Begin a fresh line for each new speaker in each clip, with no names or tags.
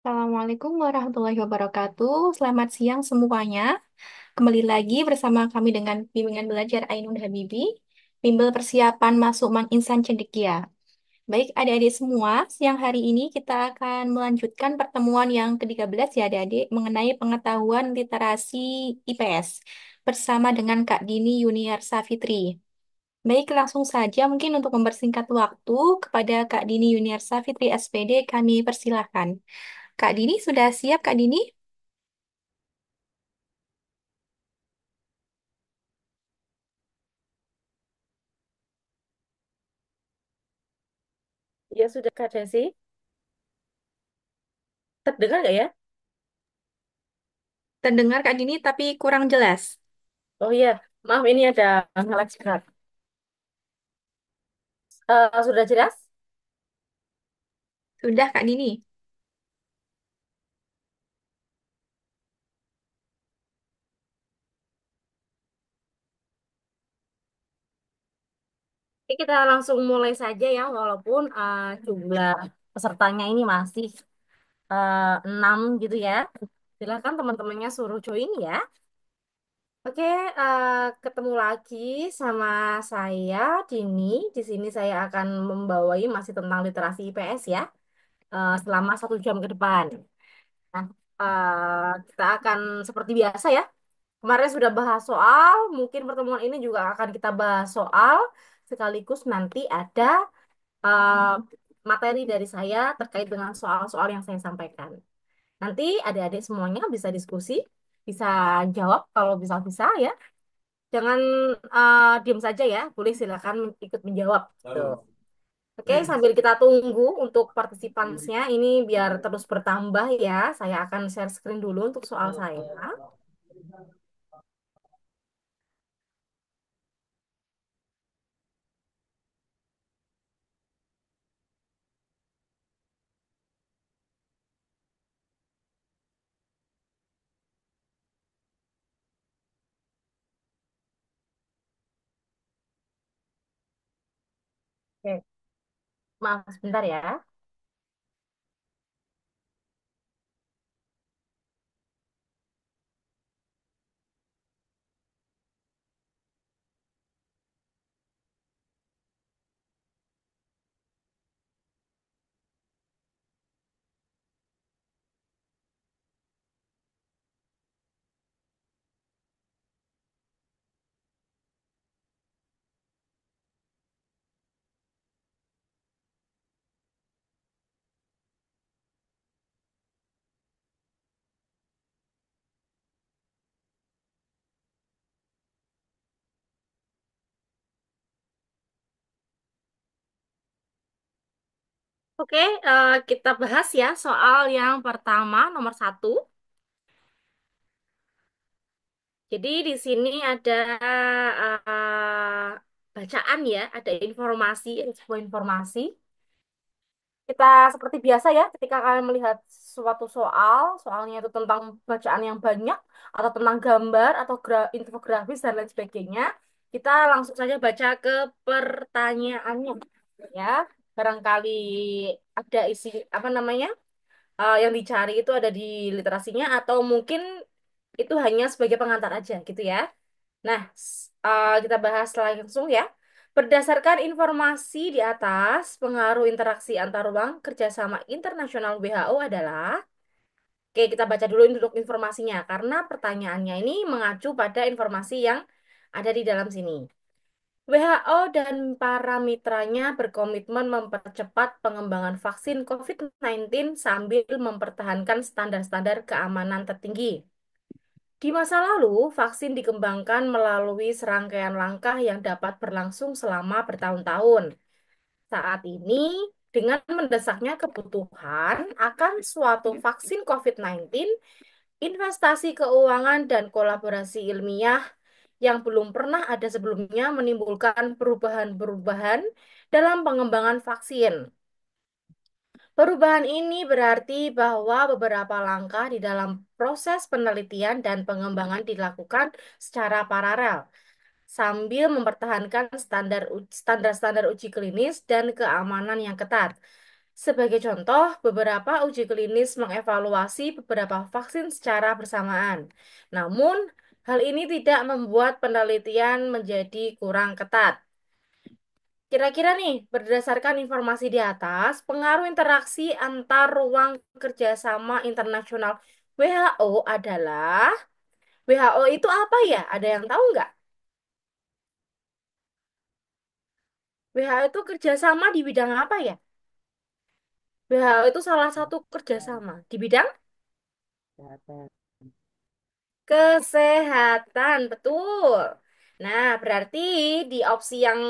Assalamualaikum warahmatullahi wabarakatuh. Selamat siang semuanya. Kembali lagi bersama kami dengan Bimbingan Belajar Ainun Habibi, Bimbel Persiapan Masuk Man Insan Cendekia. Baik, adik-adik semua, siang hari ini kita akan melanjutkan pertemuan yang ke-13 ya adik-adik mengenai pengetahuan literasi IPS bersama dengan Kak Dini Yuniar Safitri. Baik, langsung saja mungkin untuk mempersingkat waktu kepada Kak Dini Yuniar Safitri SPD kami persilahkan. Kak Dini sudah siap, Kak Dini?
Ya sudah Kak Desi. Terdengar nggak ya?
Terdengar Kak Dini tapi kurang jelas.
Oh iya, maaf ini ada ngelak sebentar. Sudah jelas?
Sudah, Kak Dini.
Oke, kita langsung mulai saja ya, walaupun jumlah pesertanya ini masih 6 gitu ya. Silakan teman-temannya suruh join ya. Oke, ketemu lagi sama saya Dini. Di sini saya akan membawai masih tentang literasi IPS ya, selama 1 jam ke depan. Nah, kita akan seperti biasa ya. Kemarin sudah bahas soal, mungkin pertemuan ini juga akan kita bahas soal, sekaligus nanti ada eh, materi dari saya terkait dengan soal-soal yang saya sampaikan. Nanti adik-adik semuanya bisa diskusi, bisa jawab kalau bisa-bisa ya. Jangan diam saja ya, boleh silakan ikut menjawab gitu. Oke, sambil kita tunggu untuk partisipansnya ini biar terus bertambah ya. Saya akan share screen dulu untuk soal saya. Oke, maaf sebentar ya. Oke, kita bahas ya soal yang pertama, nomor 1. Jadi di sini ada bacaan ya, ada informasi, ada sebuah informasi. Kita seperti biasa ya, ketika kalian melihat suatu soal, soalnya itu tentang bacaan yang banyak, atau tentang gambar, atau infografis, dan lain sebagainya, kita langsung saja baca ke pertanyaannya. Ya, barangkali ada isi, apa namanya, yang dicari itu ada di literasinya atau mungkin itu hanya sebagai pengantar aja gitu ya. Nah, kita bahas langsung ya. Berdasarkan informasi di atas, pengaruh interaksi antar ruang kerjasama internasional WHO adalah, oke kita baca dulu untuk informasinya karena pertanyaannya ini mengacu pada informasi yang ada di dalam sini. WHO dan para mitranya berkomitmen mempercepat pengembangan vaksin COVID-19 sambil mempertahankan standar-standar keamanan tertinggi. Di masa lalu, vaksin dikembangkan melalui serangkaian langkah yang dapat berlangsung selama bertahun-tahun. Saat ini, dengan mendesaknya kebutuhan akan suatu vaksin COVID-19, investasi keuangan dan kolaborasi ilmiah yang belum pernah ada sebelumnya menimbulkan perubahan-perubahan dalam pengembangan vaksin. Perubahan ini berarti bahwa beberapa langkah di dalam proses penelitian dan pengembangan dilakukan secara paralel sambil mempertahankan standar-standar uji klinis dan keamanan yang ketat. Sebagai contoh, beberapa uji klinis mengevaluasi beberapa vaksin secara bersamaan. Namun, hal ini tidak membuat penelitian menjadi kurang ketat. Kira-kira nih, berdasarkan informasi di atas, pengaruh interaksi antar ruang kerjasama internasional WHO adalah WHO itu apa ya? Ada yang tahu nggak? WHO itu kerjasama di bidang apa ya? WHO itu salah satu kerjasama di bidang kesehatan, betul. Nah, berarti di opsi yang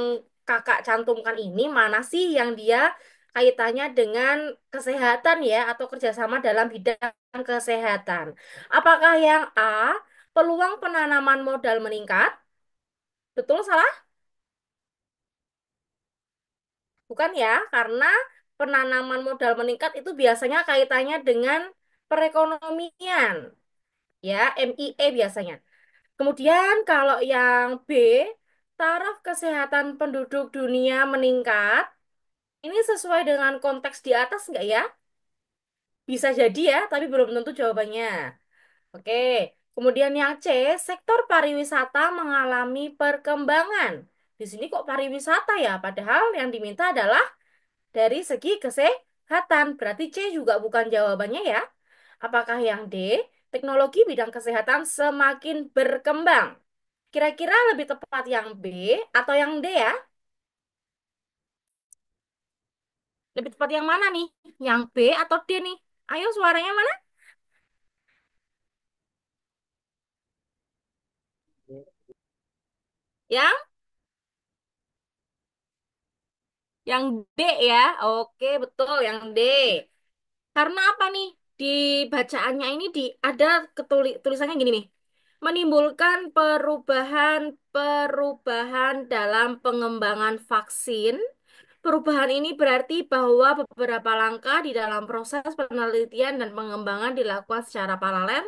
kakak cantumkan ini, mana sih yang dia kaitannya dengan kesehatan ya, atau kerjasama dalam bidang kesehatan? Apakah yang A, peluang penanaman modal meningkat? Betul, salah? Bukan ya, karena penanaman modal meningkat itu biasanya kaitannya dengan perekonomian, ya, MIE biasanya. Kemudian kalau yang B, taraf kesehatan penduduk dunia meningkat. Ini sesuai dengan konteks di atas nggak ya? Bisa jadi ya, tapi belum tentu jawabannya. Oke, kemudian yang C, sektor pariwisata mengalami perkembangan. Di sini kok pariwisata ya? Padahal yang diminta adalah dari segi kesehatan. Berarti C juga bukan jawabannya ya. Apakah yang D, teknologi bidang kesehatan semakin berkembang? Kira-kira lebih tepat yang B atau yang D ya? Lebih tepat yang mana nih? Yang B atau D nih? Ayo suaranya mana? Yang yang D ya. Oke, betul yang D. Karena apa nih? Di bacaannya ini ada tulisannya gini nih. Menimbulkan perubahan dalam pengembangan vaksin. Perubahan ini berarti bahwa beberapa langkah di dalam proses penelitian dan pengembangan dilakukan secara paralel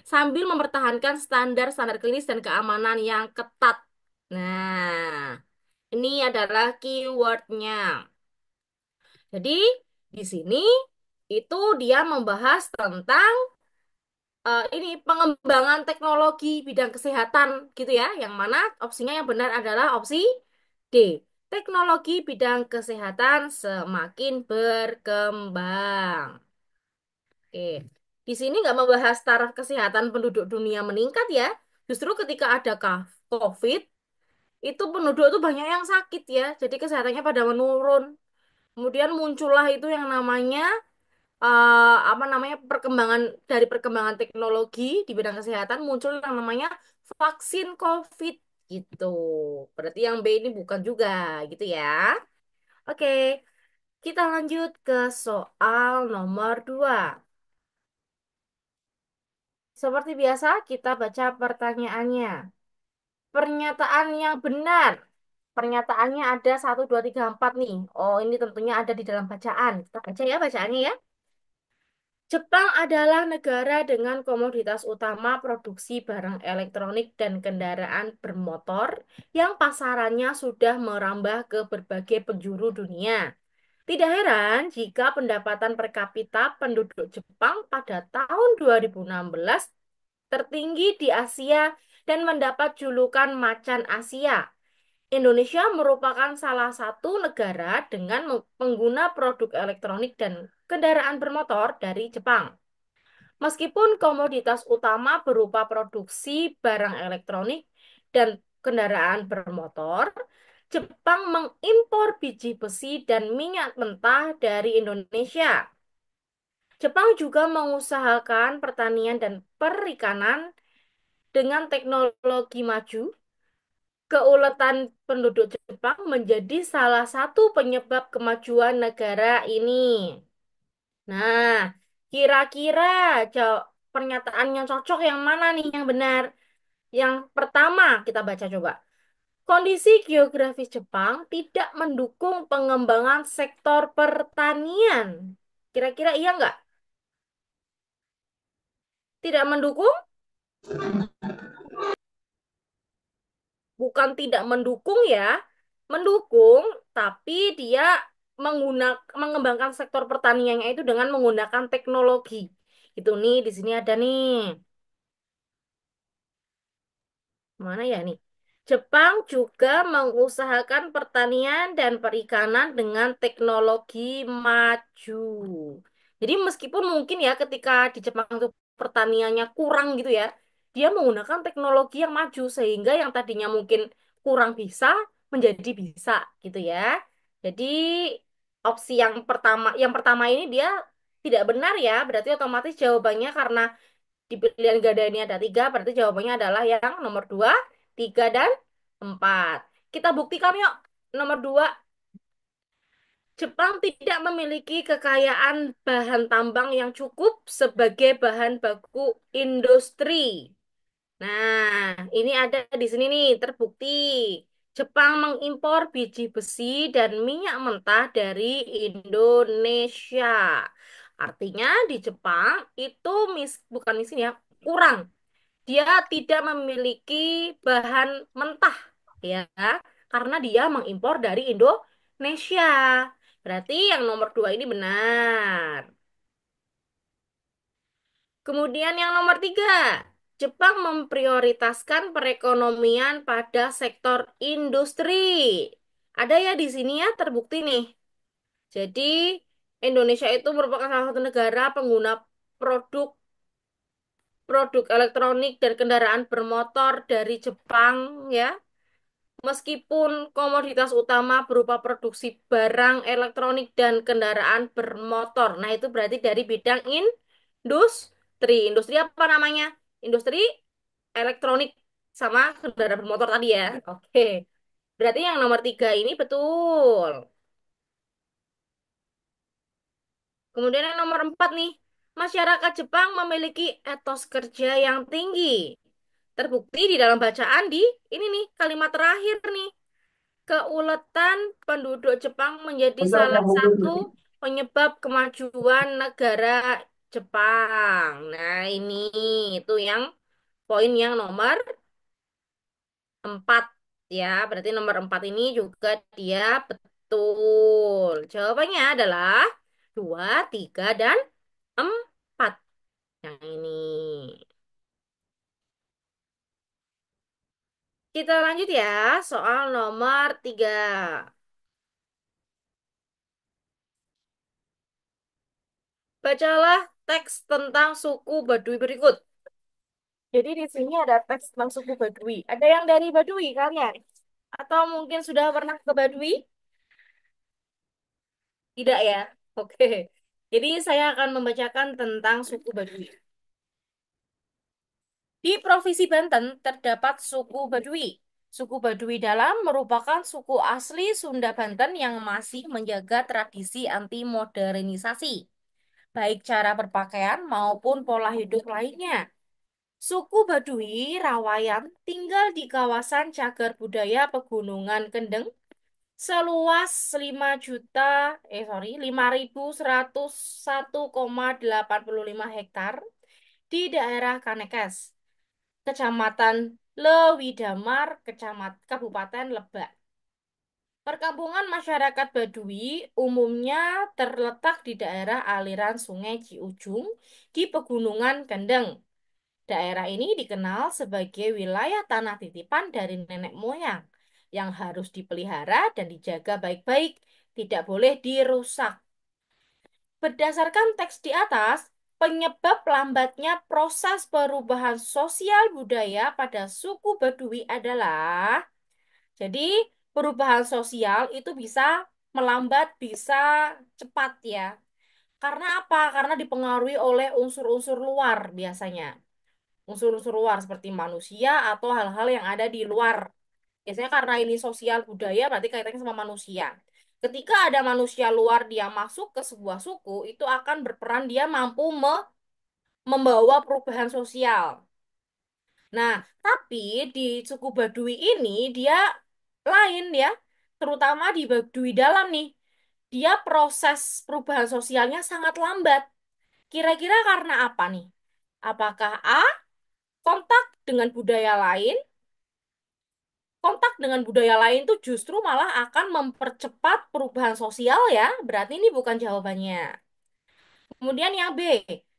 sambil mempertahankan standar-standar klinis dan keamanan yang ketat. Nah, ini adalah keywordnya. Jadi, di sini itu dia membahas tentang ini pengembangan teknologi bidang kesehatan gitu ya, yang mana opsinya yang benar adalah opsi D. Teknologi bidang kesehatan semakin berkembang. Oke. Di sini nggak membahas taraf kesehatan penduduk dunia meningkat ya. Justru ketika ada COVID, itu penduduk itu banyak yang sakit ya. Jadi kesehatannya pada menurun. Kemudian muncullah itu yang namanya apa namanya perkembangan teknologi di bidang kesehatan muncul yang namanya vaksin COVID gitu. Berarti yang B ini bukan juga gitu ya. Oke, kita lanjut ke soal nomor 2. Seperti biasa, kita baca pertanyaannya. Pernyataan yang benar. Pernyataannya ada 1, 2, 3, 4 nih. Oh, ini tentunya ada di dalam bacaan. Kita baca ya bacaannya ya. Jepang adalah negara dengan komoditas utama produksi barang elektronik dan kendaraan bermotor yang pasarannya sudah merambah ke berbagai penjuru dunia. Tidak heran jika pendapatan per kapita penduduk Jepang pada tahun 2016 tertinggi di Asia dan mendapat julukan Macan Asia. Indonesia merupakan salah satu negara dengan pengguna produk elektronik dan kendaraan bermotor dari Jepang. Meskipun komoditas utama berupa produksi barang elektronik dan kendaraan bermotor, Jepang mengimpor biji besi dan minyak mentah dari Indonesia. Jepang juga mengusahakan pertanian dan perikanan dengan teknologi maju. Keuletan penduduk Jepang menjadi salah satu penyebab kemajuan negara ini. Nah, kira-kira pernyataan yang cocok yang mana nih yang benar? Yang pertama, kita baca coba. Kondisi geografis Jepang tidak mendukung pengembangan sektor pertanian. Kira-kira iya nggak? Tidak mendukung? Bukan tidak mendukung ya. Mendukung, tapi dia mengembangkan sektor pertaniannya itu dengan menggunakan teknologi. Itu nih di sini ada nih. Mana ya nih? Jepang juga mengusahakan pertanian dan perikanan dengan teknologi maju. Jadi meskipun mungkin ya ketika di Jepang itu pertaniannya kurang gitu ya, dia menggunakan teknologi yang maju sehingga yang tadinya mungkin kurang bisa menjadi bisa gitu ya. Jadi opsi yang pertama ini dia tidak benar ya, berarti otomatis jawabannya karena di pilihan ganda ini ada tiga, berarti jawabannya adalah yang nomor dua, tiga, dan empat. Kita buktikan yuk. Nomor dua, Jepang tidak memiliki kekayaan bahan tambang yang cukup sebagai bahan baku industri. Nah, ini ada di sini nih, terbukti. Jepang mengimpor biji besi dan minyak mentah dari Indonesia. Artinya di Jepang itu bukan miskin ya, kurang. Dia tidak memiliki bahan mentah ya karena dia mengimpor dari Indonesia. Berarti yang nomor dua ini benar. Kemudian yang nomor tiga, Jepang memprioritaskan perekonomian pada sektor industri. Ada ya di sini ya terbukti nih. Jadi Indonesia itu merupakan salah satu negara pengguna produk produk elektronik dan kendaraan bermotor dari Jepang ya. Meskipun komoditas utama berupa produksi barang elektronik dan kendaraan bermotor. Nah, itu berarti dari bidang industri. Industri apa namanya? Industri elektronik sama kendaraan bermotor tadi ya. Oke. Berarti yang nomor tiga ini betul. Kemudian yang nomor empat nih. Masyarakat Jepang memiliki etos kerja yang tinggi. Terbukti di dalam bacaan di ini nih kalimat terakhir nih. Keuletan penduduk Jepang menjadi salah satu penyebab kemajuan negara Jepang. Nah, ini itu yang poin yang nomor empat ya. Berarti nomor empat ini juga dia betul. Jawabannya adalah dua, tiga, dan empat. Yang ini. Kita lanjut ya, soal nomor tiga. Bacalah teks tentang suku Baduy berikut. Jadi di sini ada teks tentang suku Baduy. Ada yang dari Baduy kalian? Atau mungkin sudah pernah ke Baduy? Tidak ya? Oke. Jadi saya akan membacakan tentang suku Baduy. Di Provinsi Banten terdapat suku Baduy. Suku Baduy Dalam merupakan suku asli Sunda Banten yang masih menjaga tradisi anti modernisasi, baik cara berpakaian maupun pola hidup lainnya. Suku Baduy Rawayan tinggal di kawasan cagar budaya Pegunungan Kendeng seluas 5.101,85 hektar di daerah Kanekes, Kecamatan Lewidamar, Kabupaten Lebak. Perkampungan masyarakat Baduy umumnya terletak di daerah aliran Sungai Ciujung di Pegunungan Kendeng. Daerah ini dikenal sebagai wilayah tanah titipan dari nenek moyang yang harus dipelihara dan dijaga baik-baik, tidak boleh dirusak. Berdasarkan teks di atas, penyebab lambatnya proses perubahan sosial budaya pada suku Baduy adalah, jadi perubahan sosial itu bisa melambat, bisa cepat ya. Karena apa? Karena dipengaruhi oleh unsur-unsur luar biasanya, unsur-unsur luar seperti manusia atau hal-hal yang ada di luar. Biasanya karena ini sosial budaya berarti kaitannya sama manusia. Ketika ada manusia luar dia masuk ke sebuah suku, itu akan berperan dia mampu membawa perubahan sosial. Nah, tapi di suku Baduy ini dia lain ya, terutama di Baduy Dalam nih. Dia proses perubahan sosialnya sangat lambat. Kira-kira karena apa nih? Apakah A, kontak dengan budaya lain, kontak dengan budaya lain tuh justru malah akan mempercepat perubahan sosial ya. Berarti ini bukan jawabannya. Kemudian yang B,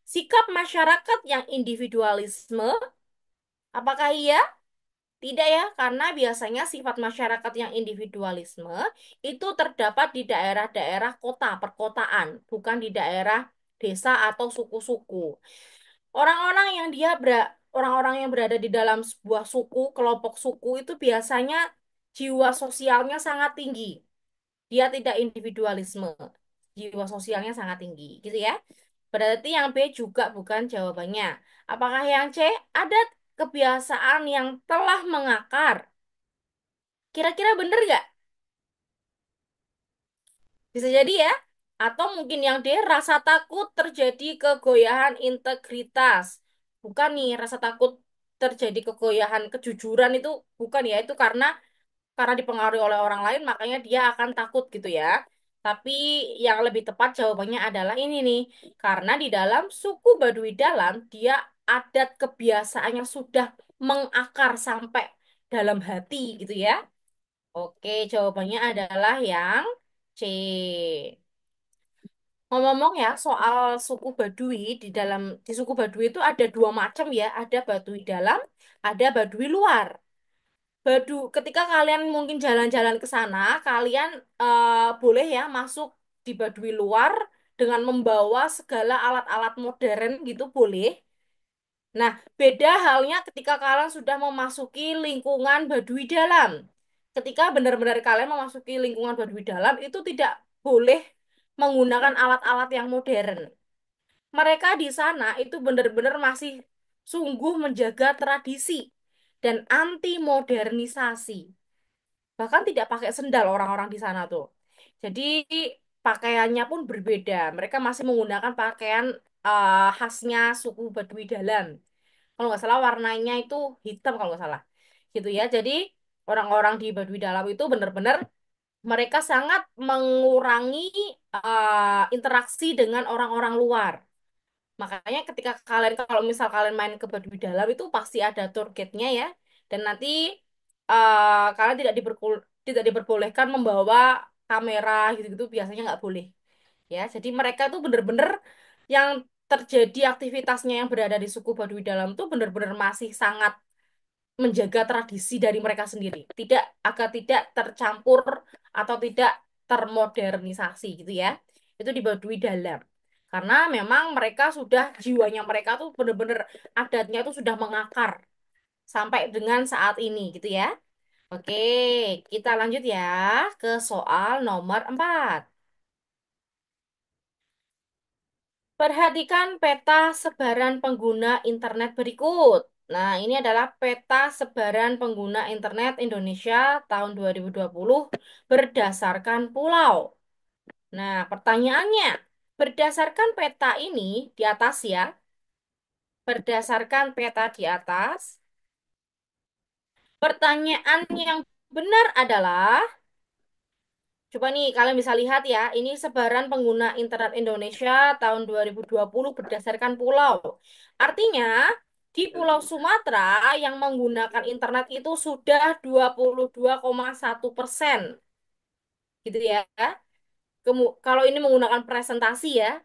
sikap masyarakat yang individualisme, apakah iya? Tidak ya, karena biasanya sifat masyarakat yang individualisme itu terdapat di daerah-daerah kota, perkotaan, bukan di daerah desa atau suku-suku. Orang-orang yang orang-orang yang berada di dalam sebuah suku, kelompok suku itu biasanya jiwa sosialnya sangat tinggi. Dia tidak individualisme. Jiwa sosialnya sangat tinggi, gitu ya. Berarti yang B juga bukan jawabannya. Apakah yang C? Ada kebiasaan yang telah mengakar. Kira-kira bener nggak? Bisa jadi ya. Atau mungkin yang D, rasa takut terjadi kegoyahan integritas. Bukan nih, rasa takut terjadi kegoyahan kejujuran itu bukan ya. Itu karena dipengaruhi oleh orang lain, makanya dia akan takut gitu ya. Tapi yang lebih tepat jawabannya adalah ini nih. Karena di dalam suku Baduy Dalam, dia adat kebiasaannya sudah mengakar sampai dalam hati gitu ya. Oke, jawabannya adalah yang C. Ngomong-ngomong ya soal suku Baduy di suku Baduy itu ada dua macam ya, ada Baduy dalam, ada Baduy luar. Ketika kalian mungkin jalan-jalan ke sana, kalian boleh ya masuk di Baduy luar dengan membawa segala alat-alat modern gitu boleh. Nah, beda halnya ketika kalian sudah memasuki lingkungan Baduy dalam. Ketika benar-benar kalian memasuki lingkungan Baduy dalam, itu tidak boleh menggunakan alat-alat yang modern. Mereka di sana itu benar-benar masih sungguh menjaga tradisi dan anti modernisasi. Bahkan tidak pakai sendal orang-orang di sana tuh. Jadi pakaiannya pun berbeda. Mereka masih menggunakan pakaian khasnya suku Baduy dalam. Kalau nggak salah warnanya itu hitam kalau nggak salah. Gitu ya. Jadi orang-orang di Baduy dalam itu benar-benar mereka sangat mengurangi interaksi dengan orang-orang luar. Makanya ketika kalian kalau misal kalian main ke Baduy Dalam itu pasti ada tour guide-nya ya. Dan nanti kalian tidak diperbolehkan membawa kamera gitu-gitu biasanya nggak boleh. Ya, jadi mereka tuh bener-bener yang terjadi aktivitasnya yang berada di suku Baduy Dalam tuh bener-bener masih sangat menjaga tradisi dari mereka sendiri. Tidak agar tidak tercampur atau tidak termodernisasi gitu ya. Itu di Baduy Dalam. Karena memang mereka sudah jiwanya mereka tuh bener-bener adatnya tuh sudah mengakar sampai dengan saat ini gitu ya. Oke, kita lanjut ya ke soal nomor 4. Perhatikan peta sebaran pengguna internet berikut. Nah, ini adalah peta sebaran pengguna internet Indonesia tahun 2020 berdasarkan pulau. Nah, pertanyaannya, berdasarkan peta ini di atas ya, berdasarkan peta di atas, pertanyaan yang benar adalah coba nih, kalian bisa lihat ya, ini sebaran pengguna internet Indonesia tahun 2020 berdasarkan pulau. Artinya, di Pulau Sumatera yang menggunakan internet itu sudah 22,1%. Gitu ya. Kalau ini menggunakan presentasi ya,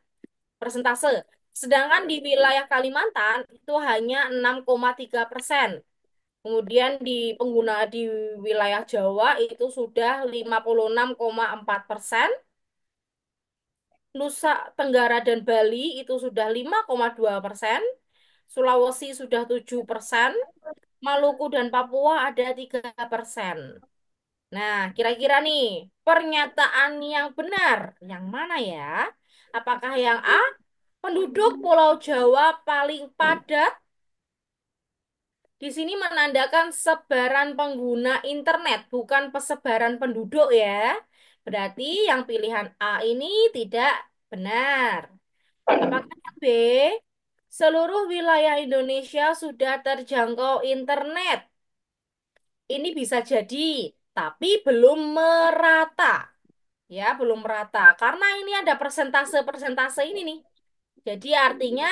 persentase. Sedangkan di wilayah Kalimantan itu hanya 6,3%. Kemudian di pengguna di wilayah Jawa itu sudah 56,4%. Nusa Tenggara dan Bali itu sudah 5,2%, Sulawesi sudah 7%, Maluku dan Papua ada 3%. Nah, kira-kira nih, pernyataan yang benar, yang mana ya? Apakah yang A, penduduk Pulau Jawa paling padat? Di sini menandakan sebaran pengguna internet, bukan persebaran penduduk ya. Berarti yang pilihan A ini tidak benar. Apakah B? Seluruh wilayah Indonesia sudah terjangkau internet. Ini bisa jadi, tapi belum merata. Ya, belum merata. Karena ini ada persentase-persentase ini nih. Jadi artinya,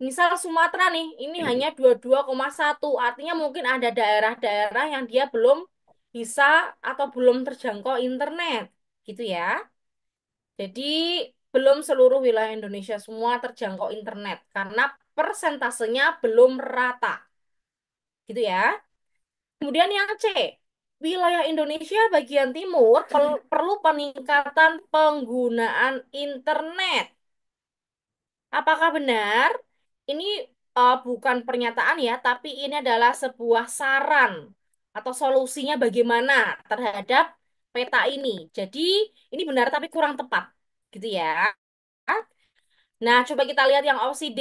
misal Sumatera nih, ini hanya 22,1. Artinya mungkin ada daerah-daerah yang dia belum bisa atau belum terjangkau internet, gitu ya. Jadi belum seluruh wilayah Indonesia semua terjangkau internet karena persentasenya belum rata, gitu ya. Kemudian yang C, wilayah Indonesia bagian timur perlu peningkatan penggunaan internet. Apakah benar? Ini bukan pernyataan ya, tapi ini adalah sebuah saran atau solusinya bagaimana terhadap peta ini. Jadi ini benar tapi kurang tepat, gitu ya. Nah, coba kita lihat yang opsi D.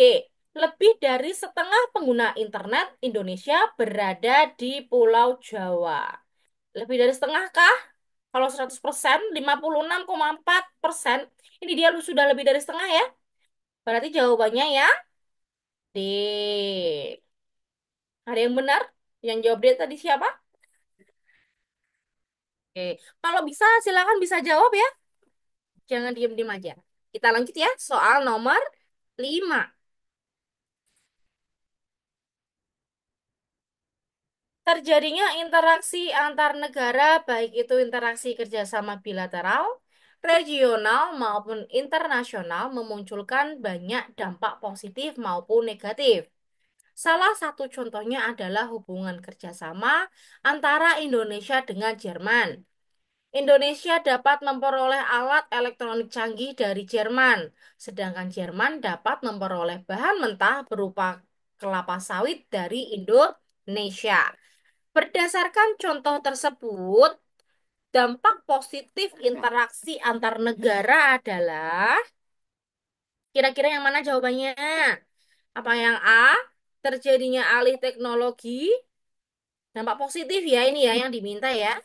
Lebih dari setengah pengguna internet Indonesia berada di Pulau Jawa. Lebih dari setengah kah? Kalau 100%, 56,4%. Ini dia sudah lebih dari setengah ya. Berarti jawabannya ya D. Ada yang benar? Yang jawab D tadi siapa? Oke. Kalau bisa, silakan bisa jawab ya. Jangan diem-diem aja. Kita lanjut ya. Soal nomor 5. Terjadinya interaksi antar negara, baik itu interaksi kerjasama bilateral, regional, maupun internasional, memunculkan banyak dampak positif maupun negatif. Salah satu contohnya adalah hubungan kerjasama antara Indonesia dengan Jerman. Indonesia dapat memperoleh alat elektronik canggih dari Jerman, sedangkan Jerman dapat memperoleh bahan mentah berupa kelapa sawit dari Indonesia. Berdasarkan contoh tersebut, dampak positif interaksi antar negara adalah kira-kira yang mana jawabannya? Apa yang A? Terjadinya alih teknologi, dampak positif ya ini ya yang diminta ya.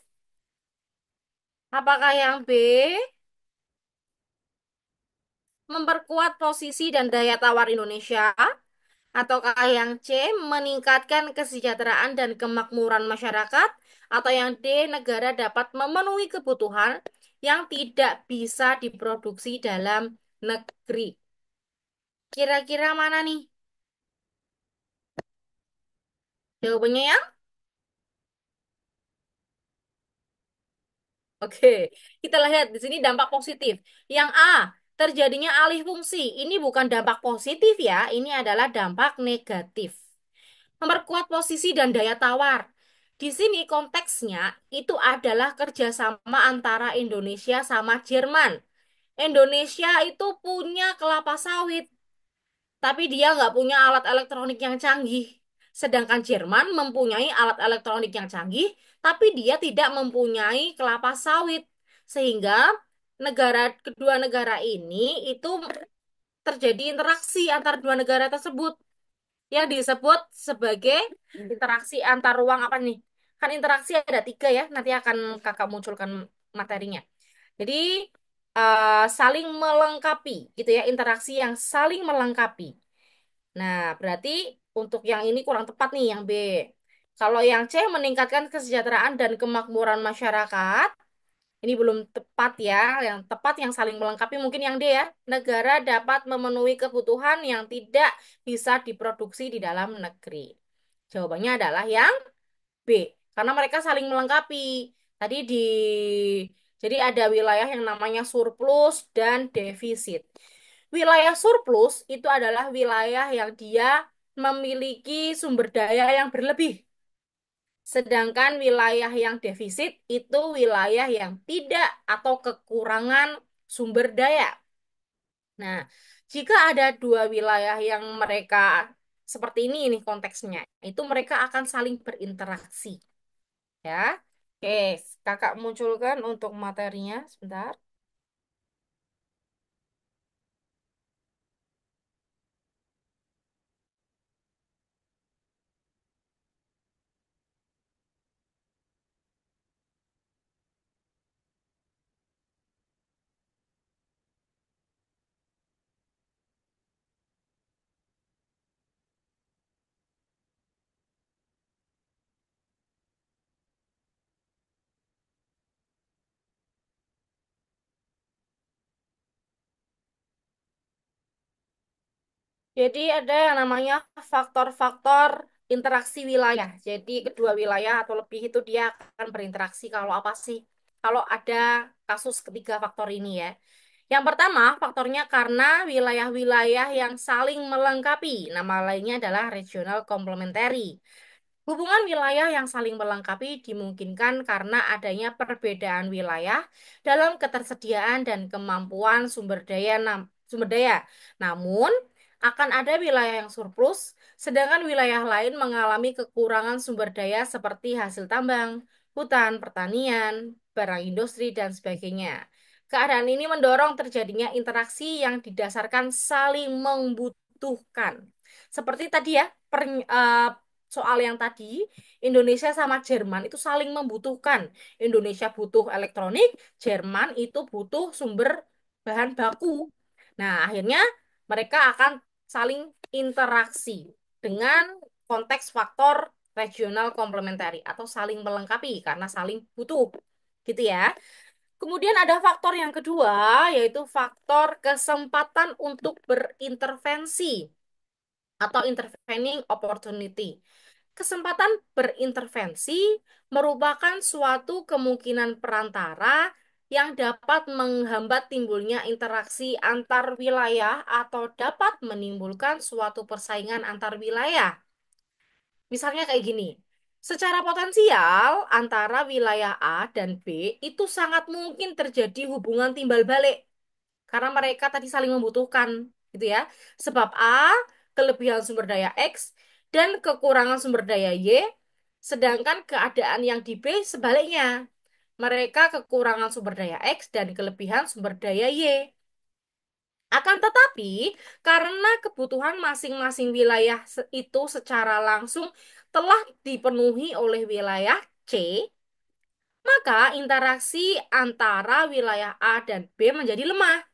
Apakah yang B? Memperkuat posisi dan daya tawar Indonesia? Ataukah yang C, meningkatkan kesejahteraan dan kemakmuran masyarakat? Atau yang D, negara dapat memenuhi kebutuhan yang tidak bisa diproduksi dalam negeri? Kira-kira mana nih? Jawabannya ya? Oke, kita lihat di sini dampak positif. Yang A, terjadinya alih fungsi. Ini bukan dampak positif ya, ini adalah dampak negatif. Memperkuat posisi dan daya tawar. Di sini konteksnya itu adalah kerjasama antara Indonesia sama Jerman. Indonesia itu punya kelapa sawit, tapi dia nggak punya alat elektronik yang canggih. Sedangkan Jerman mempunyai alat elektronik yang canggih, tapi dia tidak mempunyai kelapa sawit. Sehingga kedua negara ini itu terjadi interaksi antar dua negara tersebut yang disebut sebagai interaksi antar ruang apa nih? Kan interaksi ada tiga ya, nanti akan kakak munculkan materinya. Jadi saling melengkapi gitu ya, interaksi yang saling melengkapi. Nah, berarti untuk yang ini kurang tepat nih, yang B. Kalau yang C meningkatkan kesejahteraan dan kemakmuran masyarakat, ini belum tepat ya. Yang tepat yang saling melengkapi mungkin yang D ya. Negara dapat memenuhi kebutuhan yang tidak bisa diproduksi di dalam negeri. Jawabannya adalah yang B. Karena mereka saling melengkapi. Tadi jadi ada wilayah yang namanya surplus dan defisit. Wilayah surplus itu adalah wilayah yang dia memiliki sumber daya yang berlebih. Sedangkan wilayah yang defisit itu wilayah yang tidak atau kekurangan sumber daya. Nah, jika ada dua wilayah yang mereka seperti ini nih konteksnya, itu mereka akan saling berinteraksi, ya. Oke, kakak munculkan untuk materinya sebentar. Jadi ada yang namanya faktor-faktor interaksi wilayah. Jadi kedua wilayah atau lebih itu dia akan berinteraksi kalau apa sih? Kalau ada kasus ketiga faktor ini ya. Yang pertama, faktornya karena wilayah-wilayah yang saling melengkapi. Nama lainnya adalah regional complementary. Hubungan wilayah yang saling melengkapi dimungkinkan karena adanya perbedaan wilayah dalam ketersediaan dan kemampuan sumber daya. Namun, akan ada wilayah yang surplus, sedangkan wilayah lain mengalami kekurangan sumber daya seperti hasil tambang, hutan, pertanian, barang industri, dan sebagainya. Keadaan ini mendorong terjadinya interaksi yang didasarkan saling membutuhkan. Seperti tadi ya, soal yang tadi, Indonesia sama Jerman itu saling membutuhkan. Indonesia butuh elektronik, Jerman itu butuh sumber bahan baku. Nah, akhirnya mereka akan saling interaksi dengan konteks faktor regional komplementari atau saling melengkapi karena saling butuh. Gitu ya. Kemudian ada faktor yang kedua, yaitu faktor kesempatan untuk berintervensi atau intervening opportunity. Kesempatan berintervensi merupakan suatu kemungkinan perantara yang dapat menghambat timbulnya interaksi antar wilayah atau dapat menimbulkan suatu persaingan antar wilayah. Misalnya kayak gini, secara potensial antara wilayah A dan B itu sangat mungkin terjadi hubungan timbal balik karena mereka tadi saling membutuhkan, gitu ya. Sebab A kelebihan sumber daya X dan kekurangan sumber daya Y, sedangkan keadaan yang di B sebaliknya. Mereka kekurangan sumber daya X dan kelebihan sumber daya Y. Akan tetapi, karena kebutuhan masing-masing wilayah itu secara langsung telah dipenuhi oleh wilayah C, maka interaksi antara wilayah A dan B menjadi lemah.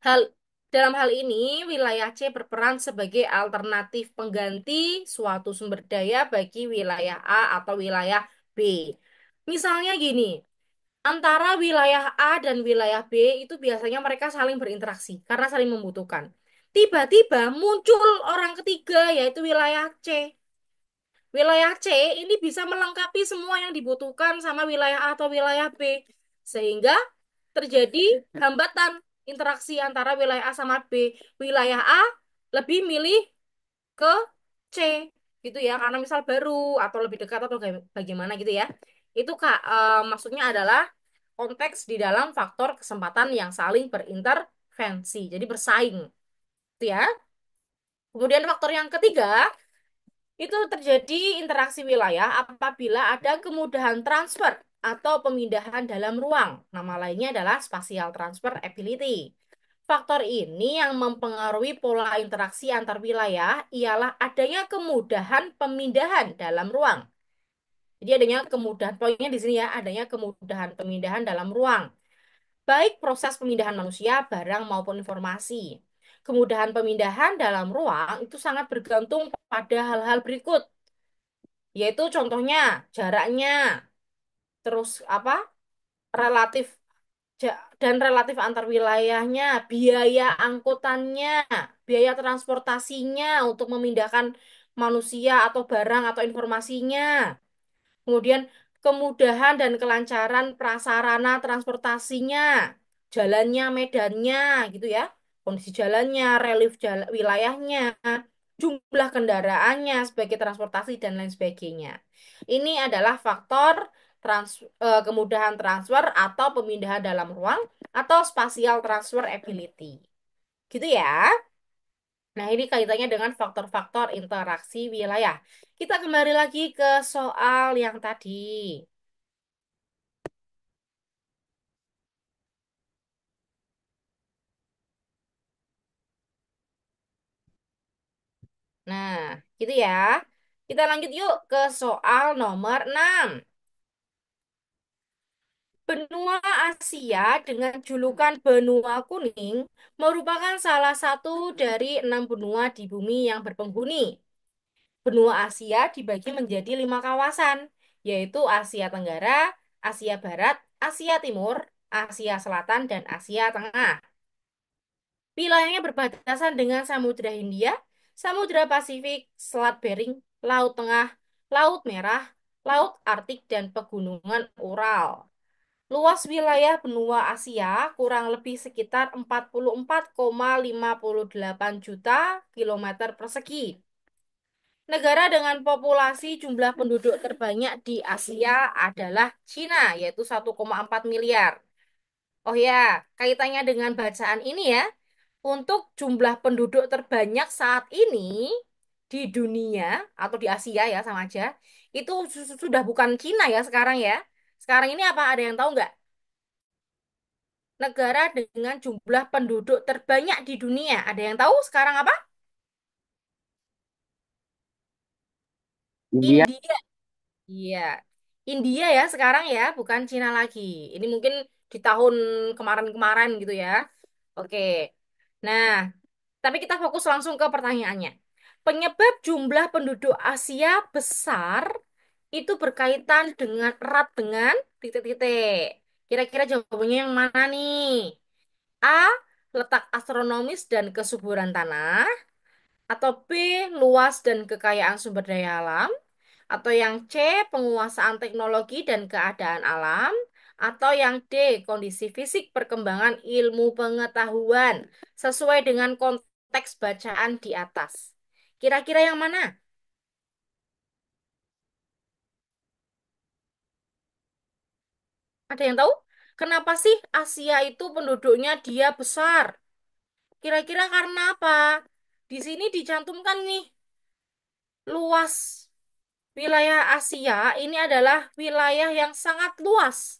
Hal dalam hal ini, wilayah C berperan sebagai alternatif pengganti suatu sumber daya bagi wilayah A atau wilayah B. Misalnya gini, antara wilayah A dan wilayah B itu biasanya mereka saling berinteraksi karena saling membutuhkan. Tiba-tiba muncul orang ketiga yaitu wilayah C. Wilayah C ini bisa melengkapi semua yang dibutuhkan sama wilayah A atau wilayah B. Sehingga terjadi hambatan interaksi antara wilayah A sama B. Wilayah A lebih milih ke C gitu ya, karena misal baru atau lebih dekat atau bagaimana gitu ya. Itu Kak, maksudnya adalah konteks di dalam faktor kesempatan yang saling berintervensi. Jadi bersaing gitu ya. Kemudian faktor yang ketiga itu terjadi interaksi wilayah apabila ada kemudahan transfer atau pemindahan dalam ruang. Nama lainnya adalah spatial transfer ability. Faktor ini yang mempengaruhi pola interaksi antar wilayah ialah adanya kemudahan pemindahan dalam ruang. Jadi adanya kemudahan, poinnya di sini ya, adanya kemudahan pemindahan dalam ruang. Baik proses pemindahan manusia, barang maupun informasi. Kemudahan pemindahan dalam ruang itu sangat bergantung pada hal-hal berikut, yaitu contohnya jaraknya, terus apa relatif dan relatif antar wilayahnya, biaya angkutannya, biaya transportasinya untuk memindahkan manusia atau barang atau informasinya. Kemudian kemudahan dan kelancaran prasarana transportasinya, jalannya, medannya, gitu ya. Kondisi jalannya, relief wilayahnya, jumlah kendaraannya sebagai transportasi dan lain sebagainya. Ini adalah faktor kemudahan transfer atau pemindahan dalam ruang atau spatial transfer ability. Gitu ya. Nah, ini kaitannya dengan faktor-faktor interaksi wilayah. Kita kembali lagi ke soal yang tadi. Nah, gitu ya. Kita lanjut yuk ke soal nomor 6. Benua Asia dengan julukan Benua Kuning merupakan salah satu dari 6 benua di bumi yang berpenghuni. Benua Asia dibagi menjadi 5 kawasan, yaitu Asia Tenggara, Asia Barat, Asia Timur, Asia Selatan, dan Asia Tengah. Wilayahnya berbatasan dengan Samudra Hindia, Samudra Pasifik, Selat Bering, Laut Tengah, Laut Merah, Laut Arktik, dan Pegunungan Ural. Luas wilayah benua Asia kurang lebih sekitar 44,58 juta kilometer persegi. Negara dengan populasi jumlah penduduk terbanyak di Asia adalah Cina, yaitu 1,4 miliar. Oh ya, kaitannya dengan bacaan ini ya, untuk jumlah penduduk terbanyak saat ini di dunia atau di Asia ya sama aja, itu sudah bukan Cina ya sekarang ya. Sekarang ini apa ada yang tahu nggak? Negara dengan jumlah penduduk terbanyak di dunia. Ada yang tahu sekarang apa?
India.
India. Iya. India ya sekarang ya, bukan Cina lagi. Ini mungkin di tahun kemarin-kemarin gitu ya. Oke. Nah, tapi kita fokus langsung ke pertanyaannya. Penyebab jumlah penduduk Asia besar itu berkaitan dengan erat dengan titik-titik. Kira-kira jawabannya yang mana nih? A. Letak astronomis dan kesuburan tanah. Atau B. Luas dan kekayaan sumber daya alam. Atau yang C. Penguasaan teknologi dan keadaan alam. Atau yang D. Kondisi fisik perkembangan ilmu pengetahuan. Sesuai dengan konteks bacaan di atas. Kira-kira yang mana? Ada yang tahu? Kenapa sih Asia itu penduduknya dia besar? Kira-kira karena apa? Di sini dicantumkan nih, luas wilayah Asia ini adalah wilayah yang sangat luas.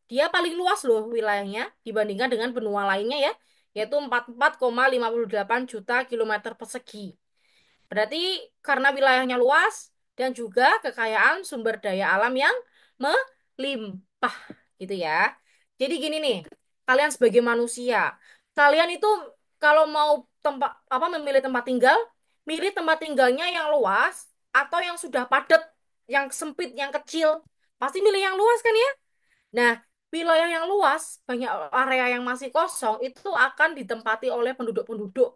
Dia paling luas loh wilayahnya dibandingkan dengan benua lainnya ya, yaitu 44,58 juta kilometer persegi. Berarti karena wilayahnya luas dan juga kekayaan sumber daya alam yang melimpah gitu ya. Jadi gini nih, kalian sebagai manusia, kalian itu kalau mau tempat apa memilih tempat tinggal, milih tempat tinggalnya yang luas atau yang sudah padat, yang sempit, yang kecil. Pasti milih yang luas kan ya? Nah, wilayah yang luas, banyak area yang masih kosong itu akan ditempati oleh penduduk-penduduk.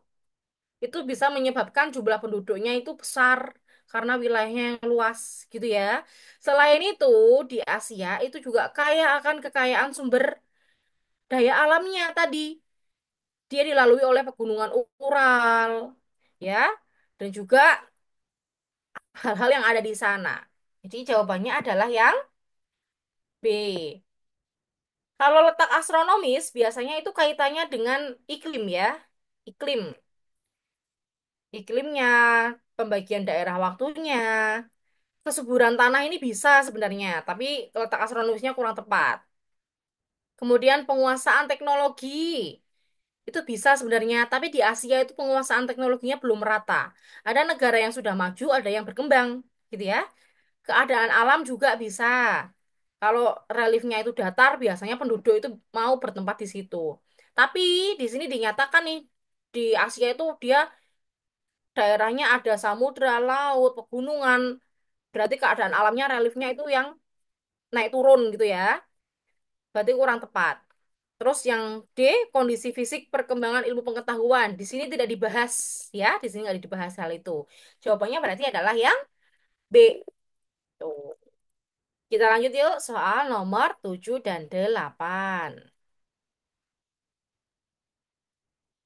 Itu bisa menyebabkan jumlah penduduknya itu besar karena wilayahnya yang luas gitu ya. Selain itu, di Asia itu juga kaya akan kekayaan sumber daya alamnya tadi. Dia dilalui oleh pegunungan Ural, ya, dan juga hal-hal yang ada di sana. Jadi jawabannya adalah yang B. Kalau letak astronomis biasanya itu kaitannya dengan iklim ya. Iklim, iklimnya, pembagian daerah waktunya, kesuburan tanah ini bisa sebenarnya, tapi letak astronomisnya kurang tepat. Kemudian penguasaan teknologi itu bisa sebenarnya, tapi di Asia itu penguasaan teknologinya belum merata. Ada negara yang sudah maju, ada yang berkembang, gitu ya. Keadaan alam juga bisa. Kalau reliefnya itu datar, biasanya penduduk itu mau bertempat di situ. Tapi di sini dinyatakan nih, di Asia itu dia daerahnya ada samudra, laut, pegunungan. Berarti keadaan alamnya, reliefnya itu yang naik turun gitu ya. Berarti kurang tepat. Terus yang D, kondisi fisik perkembangan ilmu pengetahuan. Di sini tidak dibahas ya, di sini nggak dibahas hal itu. Jawabannya berarti adalah yang B. Tuh. Kita lanjut yuk soal nomor 7 dan 8.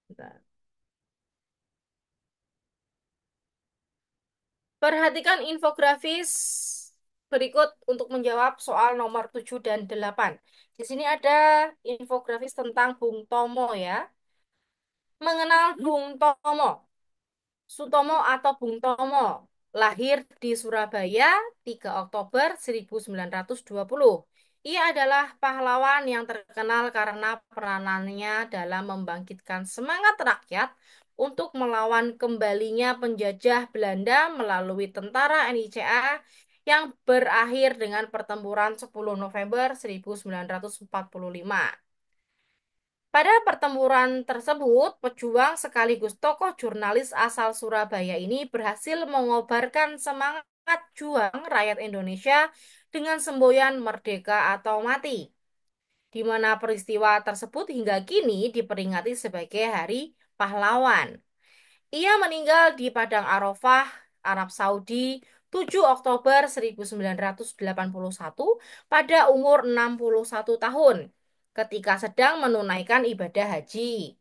Bentar. Perhatikan infografis berikut untuk menjawab soal nomor 7 dan 8. Di sini ada infografis tentang Bung Tomo ya. Mengenal Bung Tomo. Sutomo atau Bung Tomo lahir di Surabaya 3 Oktober 1920. Ia adalah pahlawan yang terkenal karena peranannya dalam membangkitkan semangat rakyat untuk melawan kembalinya penjajah Belanda melalui tentara NICA yang berakhir dengan pertempuran 10 November 1945. Pada pertempuran tersebut, pejuang sekaligus tokoh jurnalis asal Surabaya ini berhasil mengobarkan semangat juang rakyat Indonesia dengan semboyan merdeka atau mati, di mana peristiwa tersebut hingga kini diperingati sebagai Hari Pahlawan. Ia meninggal di Padang Arafah, Arab Saudi, 7 Oktober 1981 pada umur 61 tahun ketika sedang menunaikan ibadah haji.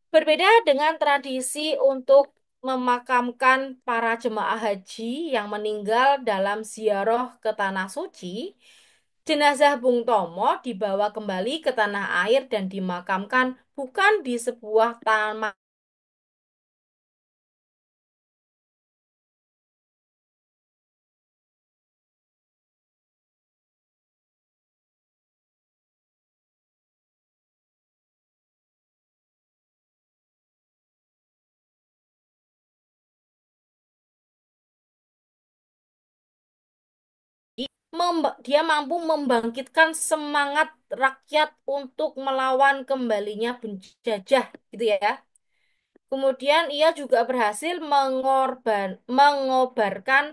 Berbeda dengan tradisi untuk memakamkan para jemaah haji yang meninggal dalam ziarah ke Tanah Suci, jenazah Bung Tomo dibawa kembali ke tanah air dan dimakamkan bukan di sebuah taman. Dia mampu membangkitkan semangat rakyat untuk melawan kembalinya penjajah, gitu ya. Kemudian ia juga berhasil mengobarkan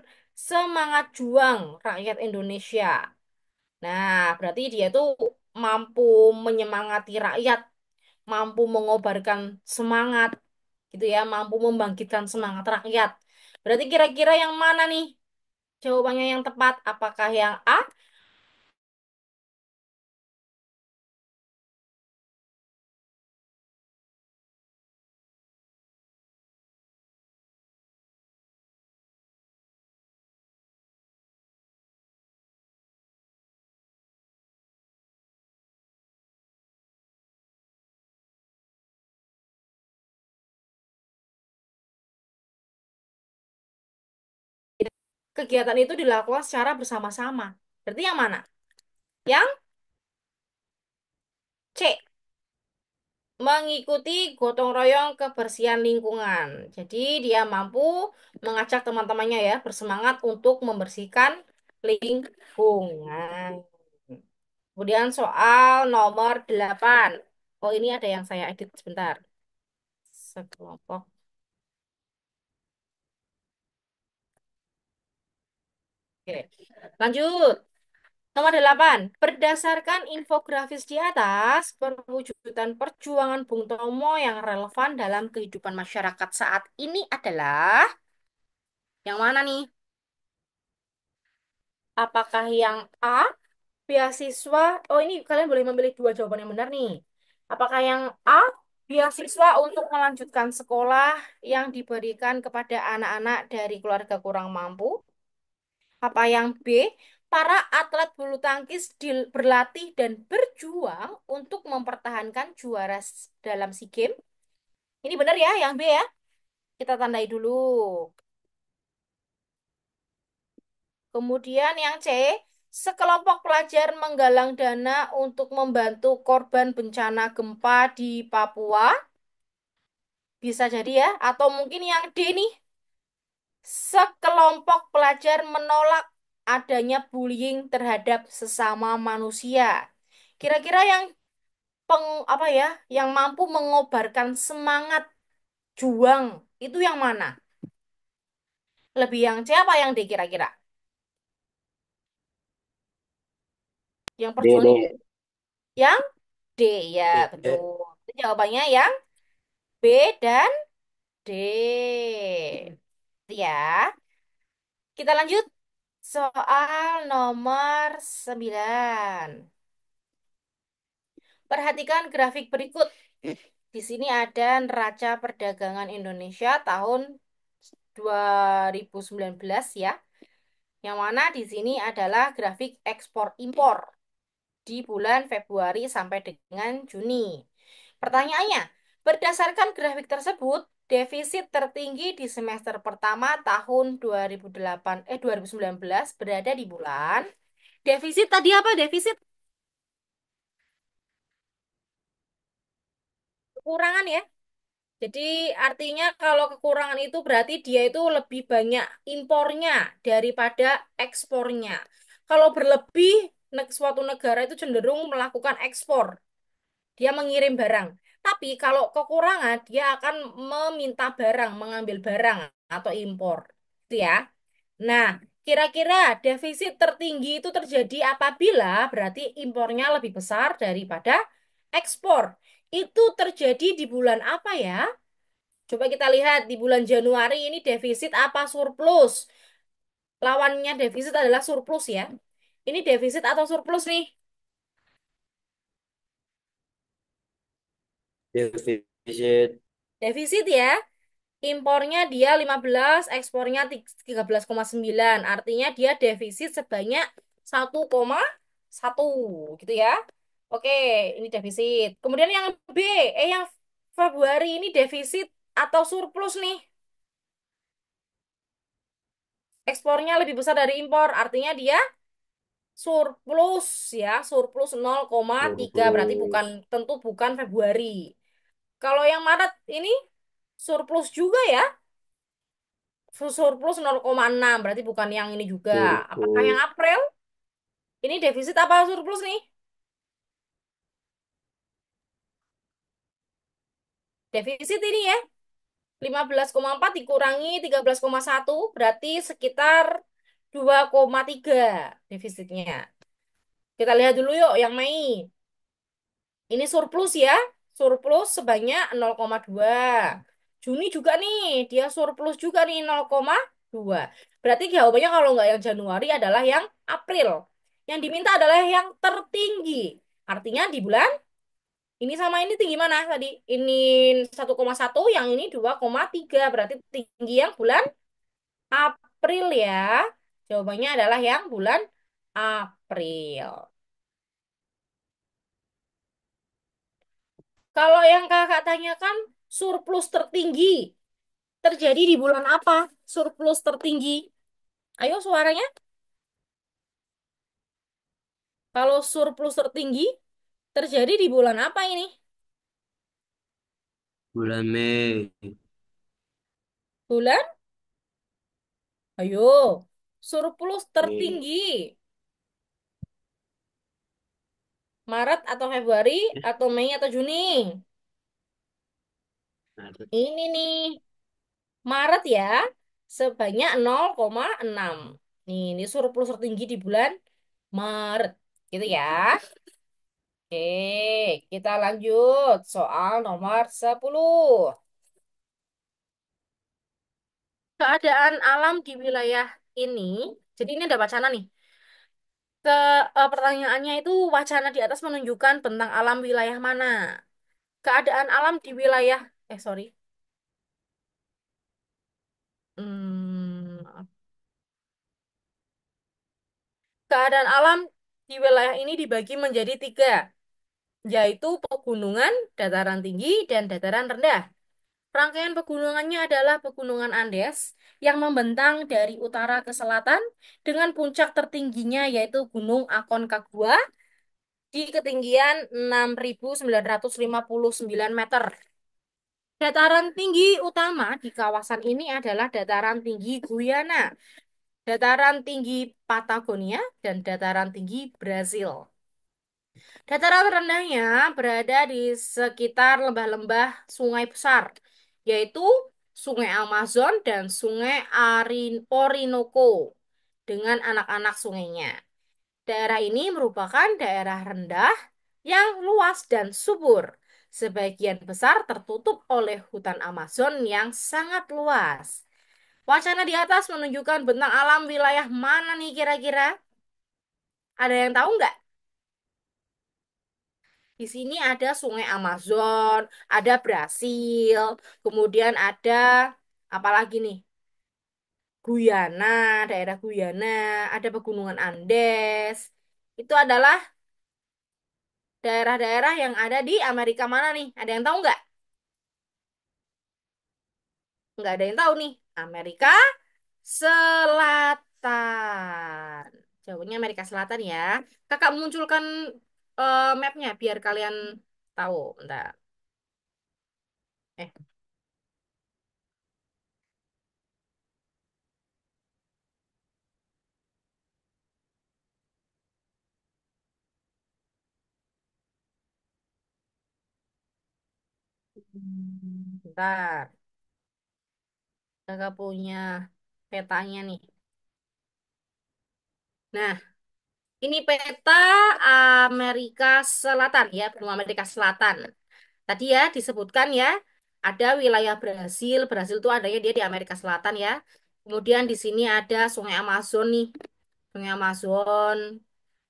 semangat juang rakyat Indonesia. Nah, berarti dia tuh mampu menyemangati rakyat, mampu mengobarkan semangat, gitu ya, mampu membangkitkan semangat rakyat. Berarti kira-kira yang mana nih jawabannya yang tepat? Apakah yang A? Kegiatan itu dilakukan secara bersama-sama. Berarti yang mana? Yang C, mengikuti gotong royong kebersihan lingkungan. Jadi dia mampu mengajak teman-temannya ya bersemangat untuk membersihkan lingkungan. Kemudian soal nomor 8. Oh, ini ada yang saya edit sebentar. Sekelompok. Oke. Lanjut. Nomor 8. Berdasarkan infografis di atas, perwujudan perjuangan Bung Tomo yang relevan dalam kehidupan masyarakat saat ini adalah yang mana nih? Apakah yang A, beasiswa? Oh, ini kalian boleh memilih dua jawaban yang benar nih. Apakah yang A, beasiswa untuk melanjutkan sekolah yang diberikan kepada anak-anak dari keluarga kurang mampu? Apa yang B, para atlet bulu tangkis berlatih dan berjuang untuk mempertahankan juara dalam SEA Games? Ini benar ya, yang B ya. Kita tandai dulu. Kemudian yang C, sekelompok pelajar menggalang dana untuk membantu korban bencana gempa di Papua. Bisa jadi ya. Atau mungkin yang D nih, sekelompok pelajar menolak adanya bullying terhadap sesama manusia. Kira-kira yang apa ya, yang mampu mengobarkan semangat juang itu yang mana? Lebih yang C apa yang D kira-kira? Yang perjuang ini
D.
yang D ya,
D.
betul. Itu jawabannya yang B dan D. Itu ya. Kita lanjut soal nomor 9. Perhatikan grafik berikut. Di sini ada neraca perdagangan Indonesia tahun 2019 ya. Yang mana di sini adalah grafik ekspor impor di bulan Februari sampai dengan Juni. Pertanyaannya, berdasarkan grafik tersebut, defisit tertinggi di semester pertama tahun 2019 berada di bulan. Defisit tadi apa? Defisit kekurangan ya. Jadi artinya kalau kekurangan itu berarti dia itu lebih banyak impornya daripada ekspornya. Kalau berlebih, suatu negara itu cenderung melakukan ekspor. Dia mengirim barang. Tapi kalau kekurangan, dia akan meminta barang, mengambil barang atau impor. Itu ya. Nah, kira-kira defisit tertinggi itu terjadi apabila berarti impornya lebih besar daripada ekspor. Itu terjadi di bulan apa ya? Coba kita lihat di bulan Januari ini defisit apa surplus? Lawannya defisit adalah surplus ya. Ini defisit atau surplus nih?
Defisit.
Defisit ya. Impornya dia 15, ekspornya 13,9. Artinya dia defisit sebanyak 1,1 gitu ya. Oke, ini defisit. Kemudian yang B, yang Februari ini defisit atau surplus nih. Ekspornya lebih besar dari impor, artinya dia surplus ya, surplus 0,3 berarti bukan
Surplus.
tentu bukan Februari. Kalau yang Maret ini surplus juga ya, surplus 0,6 berarti bukan yang ini juga. Apakah yang
Surplus.
April ini defisit apa surplus nih? Defisit ini ya, 15,4 dikurangi 13,1 berarti sekitar 2,3 defisitnya. Kita lihat dulu yuk yang Mei. Ini surplus ya, surplus sebanyak 0,2. Juni juga nih, dia surplus juga nih 0,2. Berarti jawabannya kalau nggak yang Januari adalah yang April. Yang diminta adalah yang tertinggi. Artinya di bulan ini sama ini tinggi mana tadi? Ini 1,1, yang ini 2,3. Berarti tinggi yang bulan April ya. Jawabannya adalah yang bulan April. Kalau yang kakak tanyakan surplus tertinggi terjadi di bulan apa? Surplus tertinggi. Ayo suaranya. Kalau surplus tertinggi terjadi di bulan apa ini?
Bulan Mei.
Bulan? Ayo. Surplus
Mei.
tertinggi. Maret atau Februari atau Mei atau Juni?
Maret.
Ini nih, Maret ya. Sebanyak 0,6. Nih, ini surplus tertinggi di bulan Maret. Gitu ya. Oke, kita lanjut soal nomor 10. Keadaan alam di wilayah ini, jadi ini ada wacana nih. Pertanyaannya itu wacana di atas menunjukkan bentang alam wilayah mana. Keadaan alam di wilayah, sorry. Hmm, keadaan alam di wilayah ini dibagi menjadi tiga, yaitu pegunungan, dataran tinggi, dan dataran rendah. Rangkaian pegunungannya adalah Pegunungan Andes yang membentang dari utara ke selatan dengan puncak tertingginya yaitu Gunung Aconcagua di ketinggian 6.959 meter. Dataran tinggi utama di kawasan ini adalah dataran tinggi Guyana, dataran tinggi Patagonia, dan dataran tinggi Brazil. Dataran rendahnya berada di sekitar lembah-lembah sungai besar, yaitu Sungai Amazon dan Sungai Orinoco dengan anak-anak sungainya. Daerah ini merupakan daerah rendah yang luas dan subur. Sebagian besar tertutup oleh hutan Amazon yang sangat luas. Wacana di atas menunjukkan bentang alam wilayah mana nih kira-kira? Ada yang tahu nggak? Di sini ada Sungai Amazon, ada Brasil, kemudian ada apa lagi nih? Guyana, daerah Guyana, ada Pegunungan Andes. Itu adalah daerah-daerah yang ada di Amerika mana nih? Ada yang tahu nggak? Nggak ada yang tahu nih. Amerika Selatan. Jawabannya Amerika Selatan ya. Kakak munculkan mapnya biar kalian tahu. Bentar. Eh, bentar. Kakak punya petanya nih. Nah, ini peta Amerika Selatan ya, benua Amerika Selatan. Tadi ya disebutkan ya, ada wilayah Brasil. Brasil itu adanya dia di Amerika Selatan ya. Kemudian di sini ada Sungai Amazon nih. Sungai Amazon,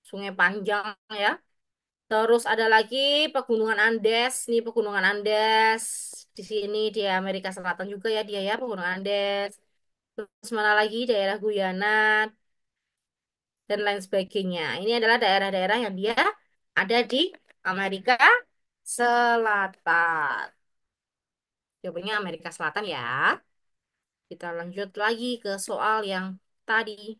sungai panjang ya. Terus ada lagi Pegunungan Andes, nih Pegunungan Andes. Di sini di Amerika Selatan juga ya dia ya, Pegunungan Andes. Terus mana lagi daerah Guyana dan lain sebagainya. Ini adalah daerah-daerah yang dia ada di Amerika Selatan. Jawabannya Amerika Selatan ya. Kita lanjut lagi ke soal yang tadi.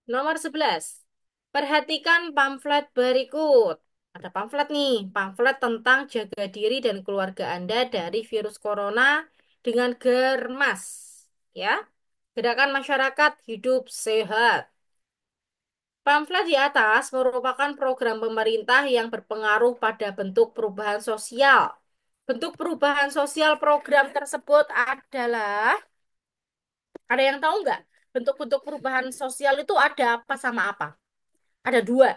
Nomor 11. Perhatikan pamflet berikut. Ada pamflet nih, pamflet tentang jaga diri dan keluarga Anda dari virus corona dengan germas. Ya, gerakan masyarakat hidup sehat. Pamflet di atas merupakan program pemerintah yang berpengaruh pada bentuk perubahan sosial. Bentuk perubahan sosial program tersebut adalah, ada yang tahu nggak? Bentuk-bentuk perubahan sosial itu ada apa sama apa? Ada dua.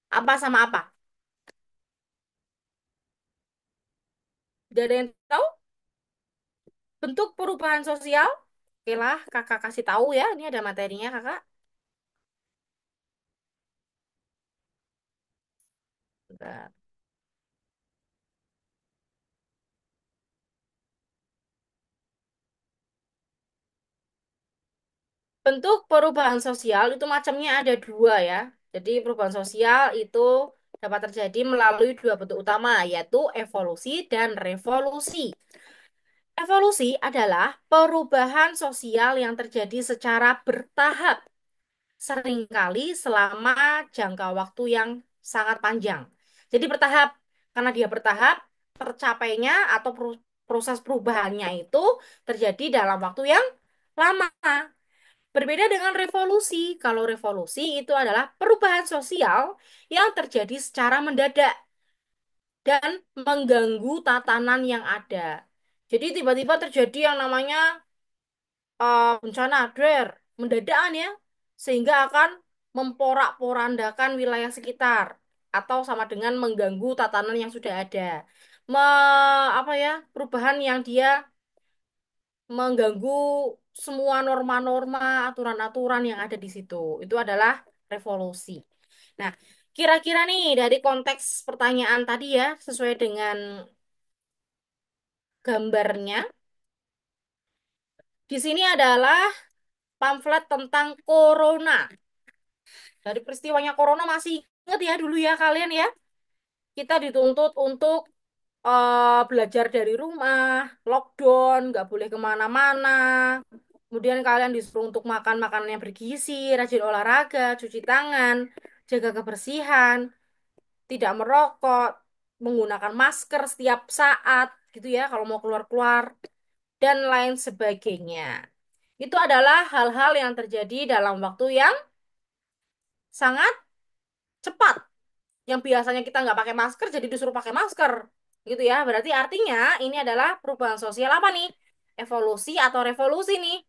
Apa sama apa? Gak ada yang tahu? Bentuk perubahan sosial? Oke lah, kakak kasih tahu ya. Ini ada materinya kakak. Bentar. Bentuk perubahan sosial itu macamnya ada dua ya. Jadi perubahan sosial itu dapat terjadi melalui dua bentuk utama, yaitu evolusi dan revolusi. Evolusi adalah perubahan sosial yang terjadi secara bertahap, seringkali selama jangka waktu yang sangat panjang. Jadi bertahap, karena dia bertahap, tercapainya atau proses perubahannya itu terjadi dalam waktu yang lama. Berbeda dengan revolusi. Kalau revolusi itu adalah perubahan sosial yang terjadi secara mendadak dan mengganggu tatanan yang ada. Jadi tiba-tiba terjadi yang namanya bencana mendadak ya, sehingga akan memporak-porandakan wilayah sekitar atau sama dengan mengganggu tatanan yang sudah ada. Me, apa ya, perubahan yang dia mengganggu semua norma-norma, aturan-aturan yang ada di situ. Itu adalah revolusi. Nah, kira-kira nih dari konteks pertanyaan tadi ya, sesuai dengan gambarnya, di sini adalah pamflet tentang corona. Dari peristiwanya corona masih ingat ya dulu ya kalian ya. Kita dituntut untuk belajar dari rumah, lockdown, nggak boleh kemana-mana. Kemudian kalian disuruh untuk makan makanan yang bergizi, rajin olahraga, cuci tangan, jaga kebersihan, tidak merokok, menggunakan masker setiap saat, gitu ya, kalau mau keluar-keluar, dan lain sebagainya. Itu adalah hal-hal yang terjadi dalam waktu yang sangat cepat. Yang biasanya kita nggak pakai masker, jadi disuruh pakai masker. Gitu ya, berarti artinya ini adalah perubahan sosial apa nih? Evolusi atau revolusi nih?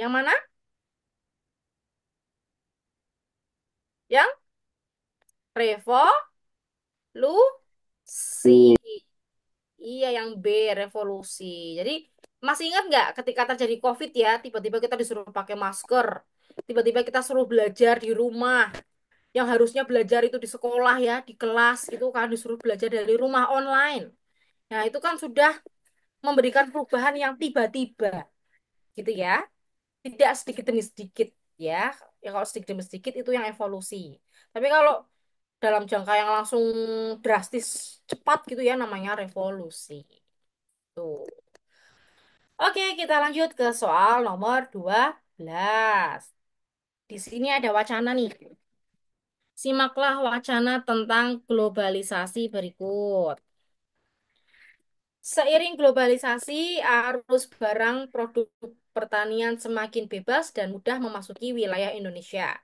Yang mana? Yang revolusi. Iya, yang B, revolusi. Jadi, masih ingat nggak ketika terjadi COVID ya, tiba-tiba kita disuruh pakai masker, tiba-tiba kita suruh belajar di rumah, yang harusnya belajar itu di sekolah ya, di kelas, itu kan disuruh belajar dari rumah online. Nah, itu kan sudah memberikan perubahan yang tiba-tiba, gitu ya. Tidak sedikit demi sedikit ya. Ya kalau sedikit demi sedikit itu yang evolusi. Tapi kalau dalam jangka yang langsung drastis cepat gitu ya namanya revolusi. Tuh. Oke, kita lanjut ke soal nomor 12. Di sini ada wacana nih. Simaklah wacana tentang globalisasi berikut. Seiring globalisasi, arus barang produk pertanian semakin bebas dan mudah memasuki wilayah Indonesia.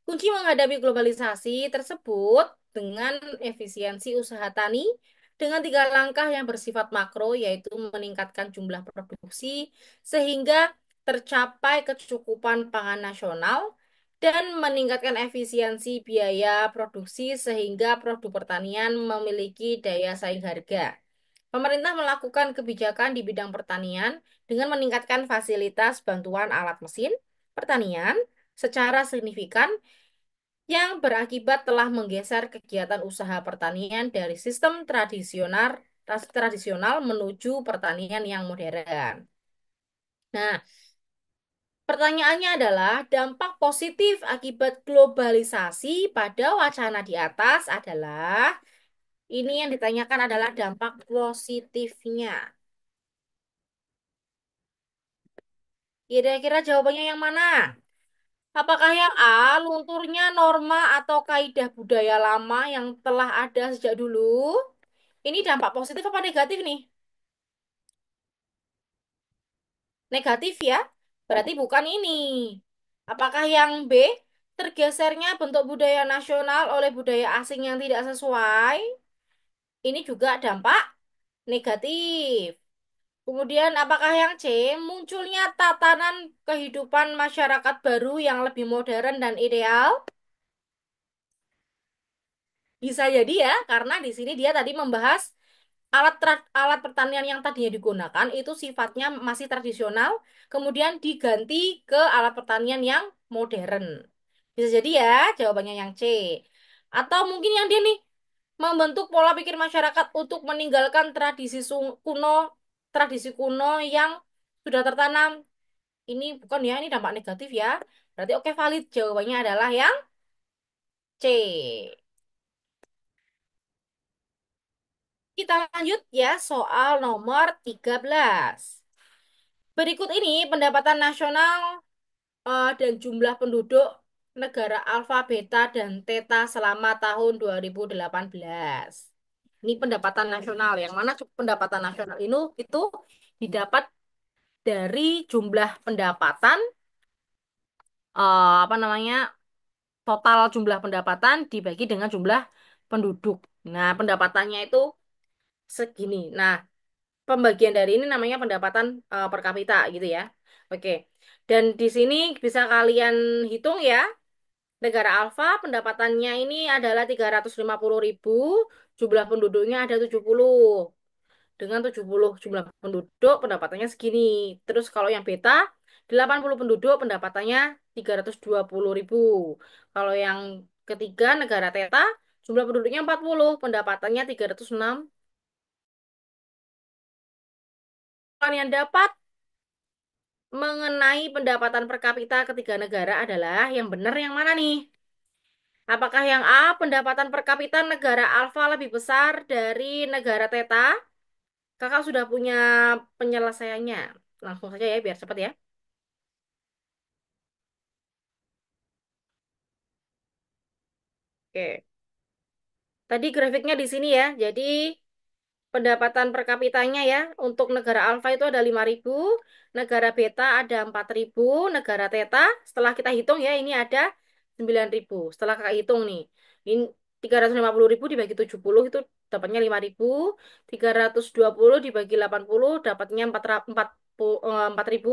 Kunci menghadapi globalisasi tersebut dengan efisiensi usaha tani dengan tiga langkah yang bersifat makro, yaitu meningkatkan jumlah produksi sehingga tercapai kecukupan pangan nasional, dan meningkatkan efisiensi biaya produksi sehingga produk pertanian memiliki daya saing harga. Pemerintah melakukan kebijakan di bidang pertanian dengan meningkatkan fasilitas bantuan alat mesin pertanian secara signifikan yang berakibat telah menggeser kegiatan usaha pertanian dari sistem tradisional menuju pertanian yang modern. Nah, pertanyaannya adalah dampak positif akibat globalisasi pada wacana di atas adalah ini yang ditanyakan adalah dampak positifnya. Kira-kira jawabannya yang mana? Apakah yang A, lunturnya norma atau kaidah budaya lama yang telah ada sejak dulu? Ini dampak positif apa negatif nih? Negatif ya. Berarti bukan ini. Apakah yang B, tergesernya bentuk budaya nasional oleh budaya asing yang tidak sesuai? Ini juga dampak negatif. Kemudian apakah yang C, munculnya tatanan kehidupan masyarakat baru yang lebih modern dan ideal? Bisa jadi ya, karena di sini dia tadi membahas alat pertanian yang tadinya digunakan itu sifatnya masih tradisional, kemudian diganti ke alat pertanian yang modern. Bisa jadi ya, jawabannya yang C. Atau mungkin yang dia nih, membentuk pola pikir masyarakat untuk meninggalkan tradisi kuno yang sudah tertanam. Ini bukan ya, ini dampak negatif ya. Berarti oke valid, jawabannya adalah yang C. Kita lanjut ya soal nomor 13. Berikut ini pendapatan nasional dan jumlah penduduk negara alfa, beta, dan theta selama tahun 2018. Ini pendapatan nasional. Yang mana pendapatan nasional itu didapat dari jumlah pendapatan apa namanya total jumlah pendapatan dibagi dengan jumlah penduduk. Nah, pendapatannya itu segini. Nah, pembagian dari ini namanya pendapatan per kapita gitu ya. Oke. Dan di sini bisa kalian hitung ya. Negara alfa pendapatannya ini adalah 350.000, jumlah penduduknya ada 70. Dengan 70 jumlah penduduk pendapatannya segini. Terus kalau yang beta 80 penduduk pendapatannya 320.000. Kalau yang ketiga negara teta jumlah penduduknya 40 pendapatannya 306. Yang dapat mengenai pendapatan per kapita ketiga negara adalah yang benar yang mana nih? Apakah yang A, pendapatan per kapita negara alfa lebih besar dari negara theta? Kakak sudah punya penyelesaiannya. Langsung saja ya, biar cepat ya. Oke. Tadi grafiknya di sini ya. Jadi pendapatan per kapitanya ya, untuk negara alfa itu ada 5.000, negara beta ada 4.000, negara theta setelah kita hitung ya ini ada 9.000. Setelah kakak hitung nih, ini 350.000 dibagi 70 itu dapatnya 5.000, 320 dibagi 80 dapatnya 4.000,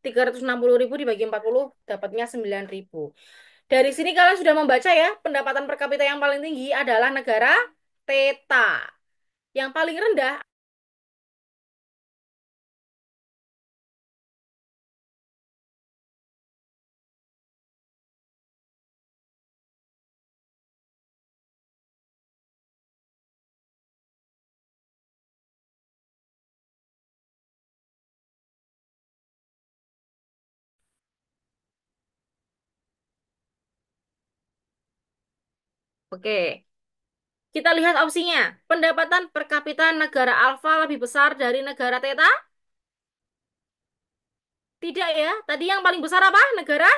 360.000 dibagi 40 dapatnya 9.000. Dari sini kalian sudah membaca ya, pendapatan per kapita yang paling tinggi adalah negara theta. Yang paling rendah. Oke, kita lihat opsinya. Pendapatan per kapita negara alfa lebih besar dari negara theta? Tidak ya. Tadi yang paling besar apa? Negara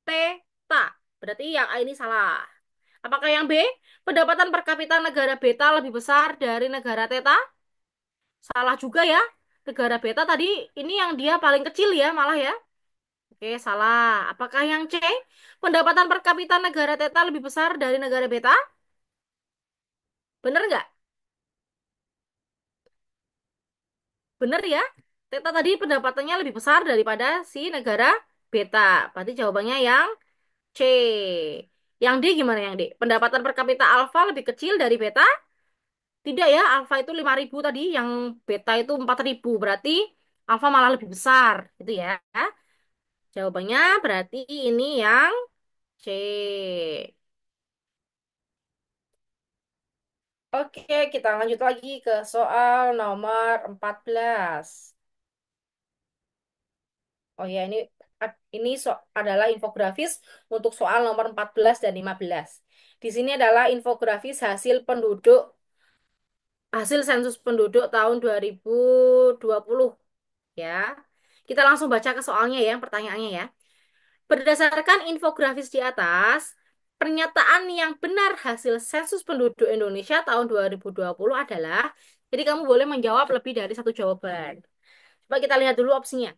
theta. Berarti yang A ini salah. Apakah yang B? Pendapatan per kapita negara beta lebih besar dari negara theta? Salah juga ya. Negara beta tadi ini yang dia paling kecil ya malah ya. Oke, salah. Apakah yang C? Pendapatan per kapita negara theta lebih besar dari negara beta? Bener nggak? Bener ya. Theta tadi pendapatannya lebih besar daripada si negara beta. Berarti jawabannya yang C. Yang D gimana yang D? Pendapatan per kapita alfa lebih kecil dari beta? Tidak ya, alfa itu 5.000 tadi, yang beta itu 4.000. Berarti alfa malah lebih besar, gitu ya. Jawabannya berarti ini yang C. Oke, kita lanjut lagi ke soal nomor 14. Oh ya, ini adalah infografis untuk soal nomor 14 dan 15. Di sini adalah infografis hasil sensus penduduk tahun 2020 ya. Kita langsung baca ke soalnya ya, pertanyaannya ya. Berdasarkan infografis di atas, pernyataan yang benar hasil sensus penduduk Indonesia tahun 2020 adalah, jadi kamu boleh menjawab lebih dari satu jawaban. Coba kita lihat dulu opsinya.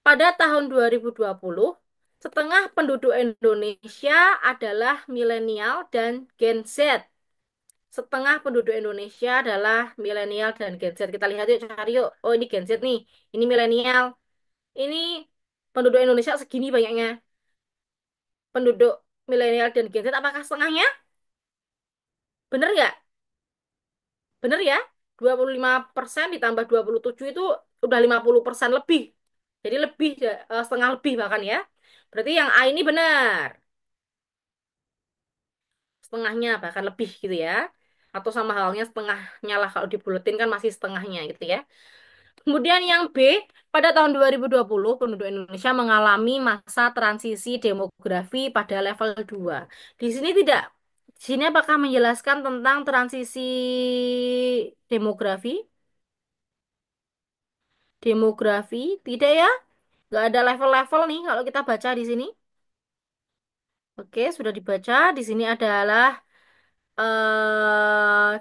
Pada tahun 2020, setengah penduduk Indonesia adalah milenial dan Gen Z. Setengah penduduk Indonesia adalah milenial dan Gen Z. Kita lihat yuk, cari yuk. Oh, ini Gen Z nih. Ini milenial. Ini penduduk Indonesia segini banyaknya. Penduduk milenial dan Gen Z, apakah setengahnya? Bener nggak? Bener ya? 25% ditambah 27 itu udah 50% lebih. Jadi lebih, setengah lebih bahkan ya. Berarti yang A ini benar. Setengahnya bahkan lebih gitu ya. Atau sama halnya setengahnya lah, kalau dibuletin kan masih setengahnya gitu ya. Kemudian yang B, pada tahun 2020 penduduk Indonesia mengalami masa transisi demografi pada level 2. Di sini tidak. Di sini apakah menjelaskan tentang transisi demografi? Demografi? Tidak ya. Nggak ada level-level nih kalau kita baca di sini. Oke, sudah dibaca. Di sini adalah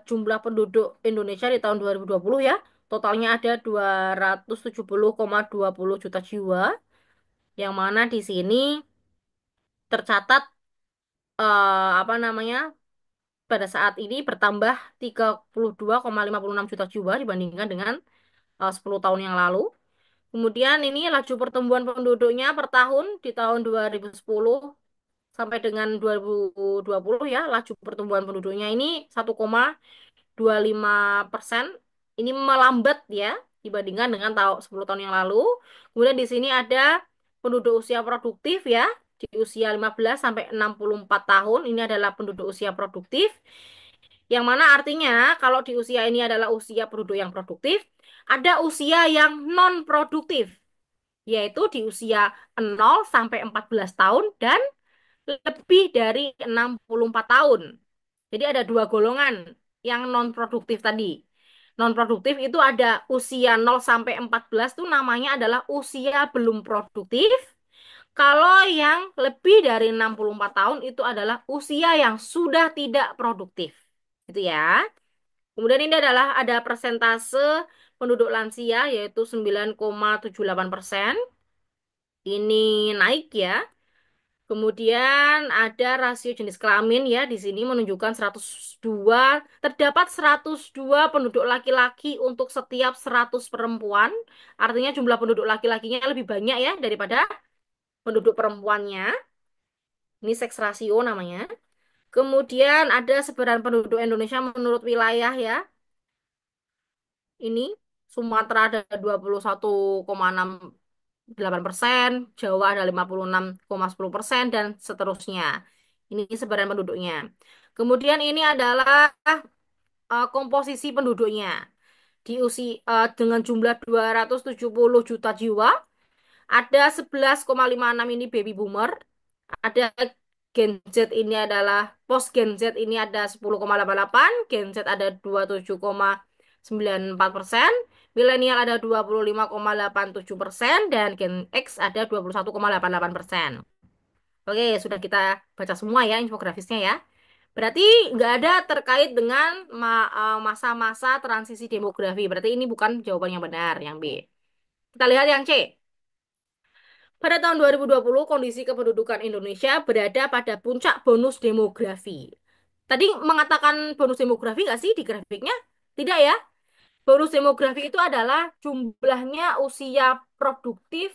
jumlah penduduk Indonesia di tahun 2020 ya. Totalnya ada 270,20 juta jiwa. Yang mana di sini tercatat apa namanya, pada saat ini bertambah 32,56 juta jiwa dibandingkan dengan 10 tahun yang lalu. Kemudian ini laju pertumbuhan penduduknya per tahun di tahun 2010 sampai dengan 2020 ya, laju pertumbuhan penduduknya ini 1,25%. Ini melambat ya dibandingkan dengan 10 tahun yang lalu. Kemudian di sini ada penduduk usia produktif ya, di usia 15 sampai 64 tahun. Ini adalah penduduk usia produktif. Yang mana artinya kalau di usia ini adalah usia penduduk yang produktif, ada usia yang non produktif, yaitu di usia 0 sampai 14 tahun dan lebih dari 64 tahun. Jadi ada dua golongan yang non produktif tadi. Non produktif itu ada usia 0 sampai 14 itu namanya adalah usia belum produktif. Kalau yang lebih dari 64 tahun itu adalah usia yang sudah tidak produktif. Gitu ya. Kemudian ini adalah ada persentase penduduk lansia yaitu 9,78%. Ini naik ya. Kemudian ada rasio jenis kelamin ya, di sini menunjukkan 102, terdapat 102 penduduk laki-laki untuk setiap 100 perempuan. Artinya jumlah penduduk laki-lakinya lebih banyak ya daripada penduduk perempuannya. Ini seks rasio namanya. Kemudian ada sebaran penduduk Indonesia menurut wilayah ya. Ini Sumatera ada 21,68%, Jawa ada 56,10% dan seterusnya. Ini sebaran penduduknya. Kemudian ini adalah komposisi penduduknya. Dengan jumlah 270 juta jiwa, ada 11,56 ini baby boomer, ada Gen Z ini adalah post Gen Z ini ada 10,88, Gen Z ada 27,94%, milenial ada 25,87% dan Gen X ada 21,88%. Oke, sudah kita baca semua ya infografisnya ya. Berarti nggak ada terkait dengan masa-masa transisi demografi. Berarti ini bukan jawaban yang benar, yang B. Kita lihat yang C. Pada tahun 2020, kondisi kependudukan Indonesia berada pada puncak bonus demografi. Tadi mengatakan bonus demografi nggak sih di grafiknya? Tidak ya. bonus demografi itu adalah jumlahnya usia produktif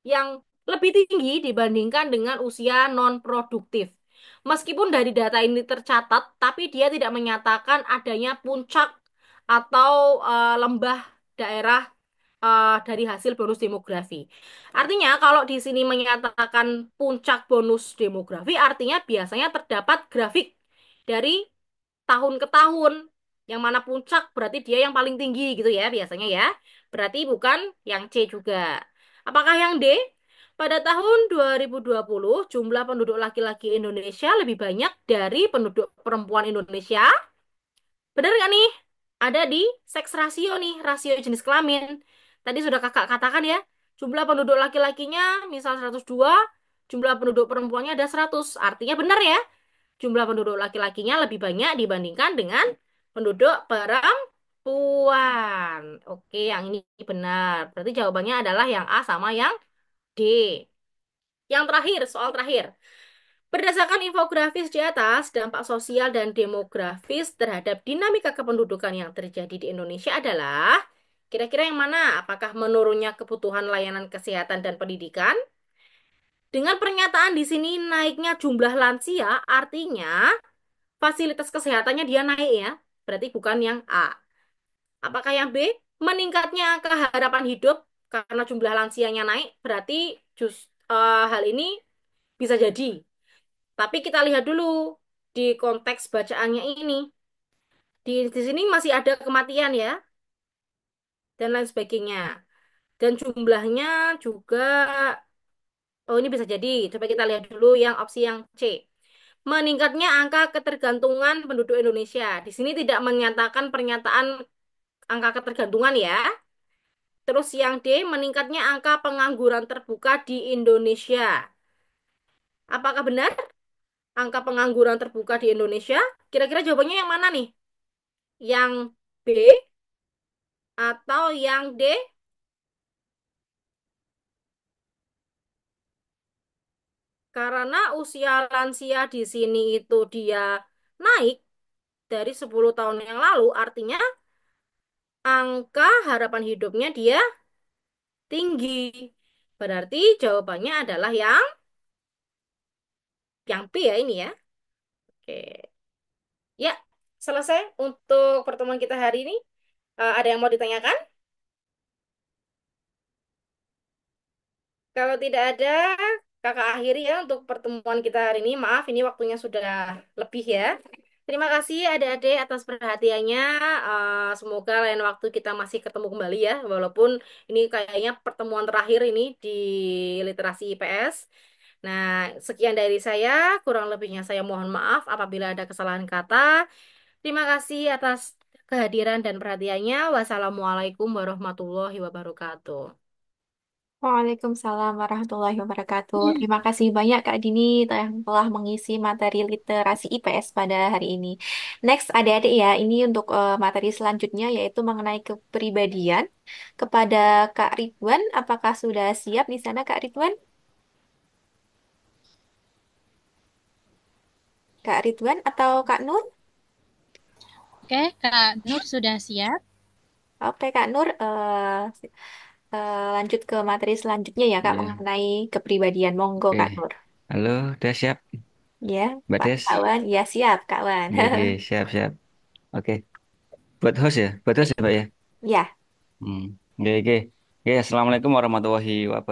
yang lebih tinggi dibandingkan dengan usia non-produktif. Meskipun dari data ini tercatat, tapi dia tidak menyatakan adanya puncak atau lembah daerah dari hasil bonus demografi. Artinya, kalau di sini menyatakan puncak bonus demografi, artinya biasanya terdapat grafik dari tahun ke tahun. Yang mana puncak berarti dia yang paling tinggi gitu ya biasanya ya. Berarti bukan yang C juga. Apakah yang D? Pada tahun 2020 jumlah penduduk laki-laki Indonesia lebih banyak dari penduduk perempuan Indonesia. Benar nggak nih? Ada di seks rasio nih, rasio jenis kelamin. Tadi sudah kakak katakan ya, jumlah penduduk laki-lakinya misal 102, jumlah penduduk perempuannya ada 100. Artinya benar ya, jumlah penduduk laki-lakinya lebih banyak dibandingkan dengan penduduk perempuan. Oke, yang ini benar. Berarti jawabannya adalah yang A sama yang D. Yang terakhir, soal terakhir. Berdasarkan infografis di atas, dampak sosial dan demografis terhadap dinamika kependudukan yang terjadi di Indonesia adalah kira-kira yang mana? Apakah menurunnya kebutuhan layanan kesehatan dan pendidikan? Dengan pernyataan di sini naiknya jumlah lansia, artinya fasilitas kesehatannya dia naik ya. Berarti bukan yang A. Apakah yang B? Meningkatnya angka harapan hidup karena jumlah lansianya naik, berarti hal ini bisa jadi. Tapi kita lihat dulu di konteks bacaannya ini. Di sini masih ada kematian ya, dan lain sebagainya. Dan jumlahnya juga, oh ini bisa jadi. Coba kita lihat dulu yang opsi yang C. Meningkatnya angka ketergantungan penduduk Indonesia. Di sini tidak menyatakan pernyataan angka ketergantungan ya. Terus yang D, meningkatnya angka pengangguran terbuka di Indonesia. Apakah benar angka pengangguran terbuka di Indonesia? Kira-kira jawabannya yang mana nih? Yang B atau yang D? Karena usia lansia di sini itu dia naik dari 10 tahun yang lalu, artinya angka harapan hidupnya dia tinggi. Berarti jawabannya adalah yang B ya ini ya. Oke. Ya, selesai untuk pertemuan kita hari ini. Ada yang mau ditanyakan? Kalau tidak ada, kakak akhiri ya untuk pertemuan kita hari ini. Maaf, ini waktunya sudah lebih ya. Terima kasih adik-adik atas perhatiannya. Semoga lain waktu kita masih ketemu kembali ya. Walaupun ini kayaknya pertemuan terakhir ini di literasi IPS. Nah, sekian dari saya. Kurang lebihnya saya mohon maaf apabila ada kesalahan kata. Terima kasih atas kehadiran dan perhatiannya. Wassalamualaikum warahmatullahi wabarakatuh.
Waalaikumsalam warahmatullahi wabarakatuh. Terima kasih banyak Kak Dini yang telah mengisi materi literasi IPS pada hari ini. Next, adik-adik ya, ini untuk materi selanjutnya yaitu mengenai kepribadian. Kepada Kak Ridwan, apakah sudah siap di sana Kak Ridwan? Kak Ridwan atau Kak Nur?
Oke, Kak Nur sudah siap?
Oke Kak Nur, lanjut ke materi selanjutnya ya Kak
Ya,
mengenai kepribadian. Monggo
oke.
Kak Nur.
Halo, udah siap,
Ya,
Mbak
Pak
Des?
Kawan. Ya siap Kawan.
Ya, oke, siap, siap. Oke, buat host ya? Buat host ya, Mbak ya?
Ya.
Hmm. Oke, oke. Oke, Assalamualaikum warahmatullahi wabarakatuh.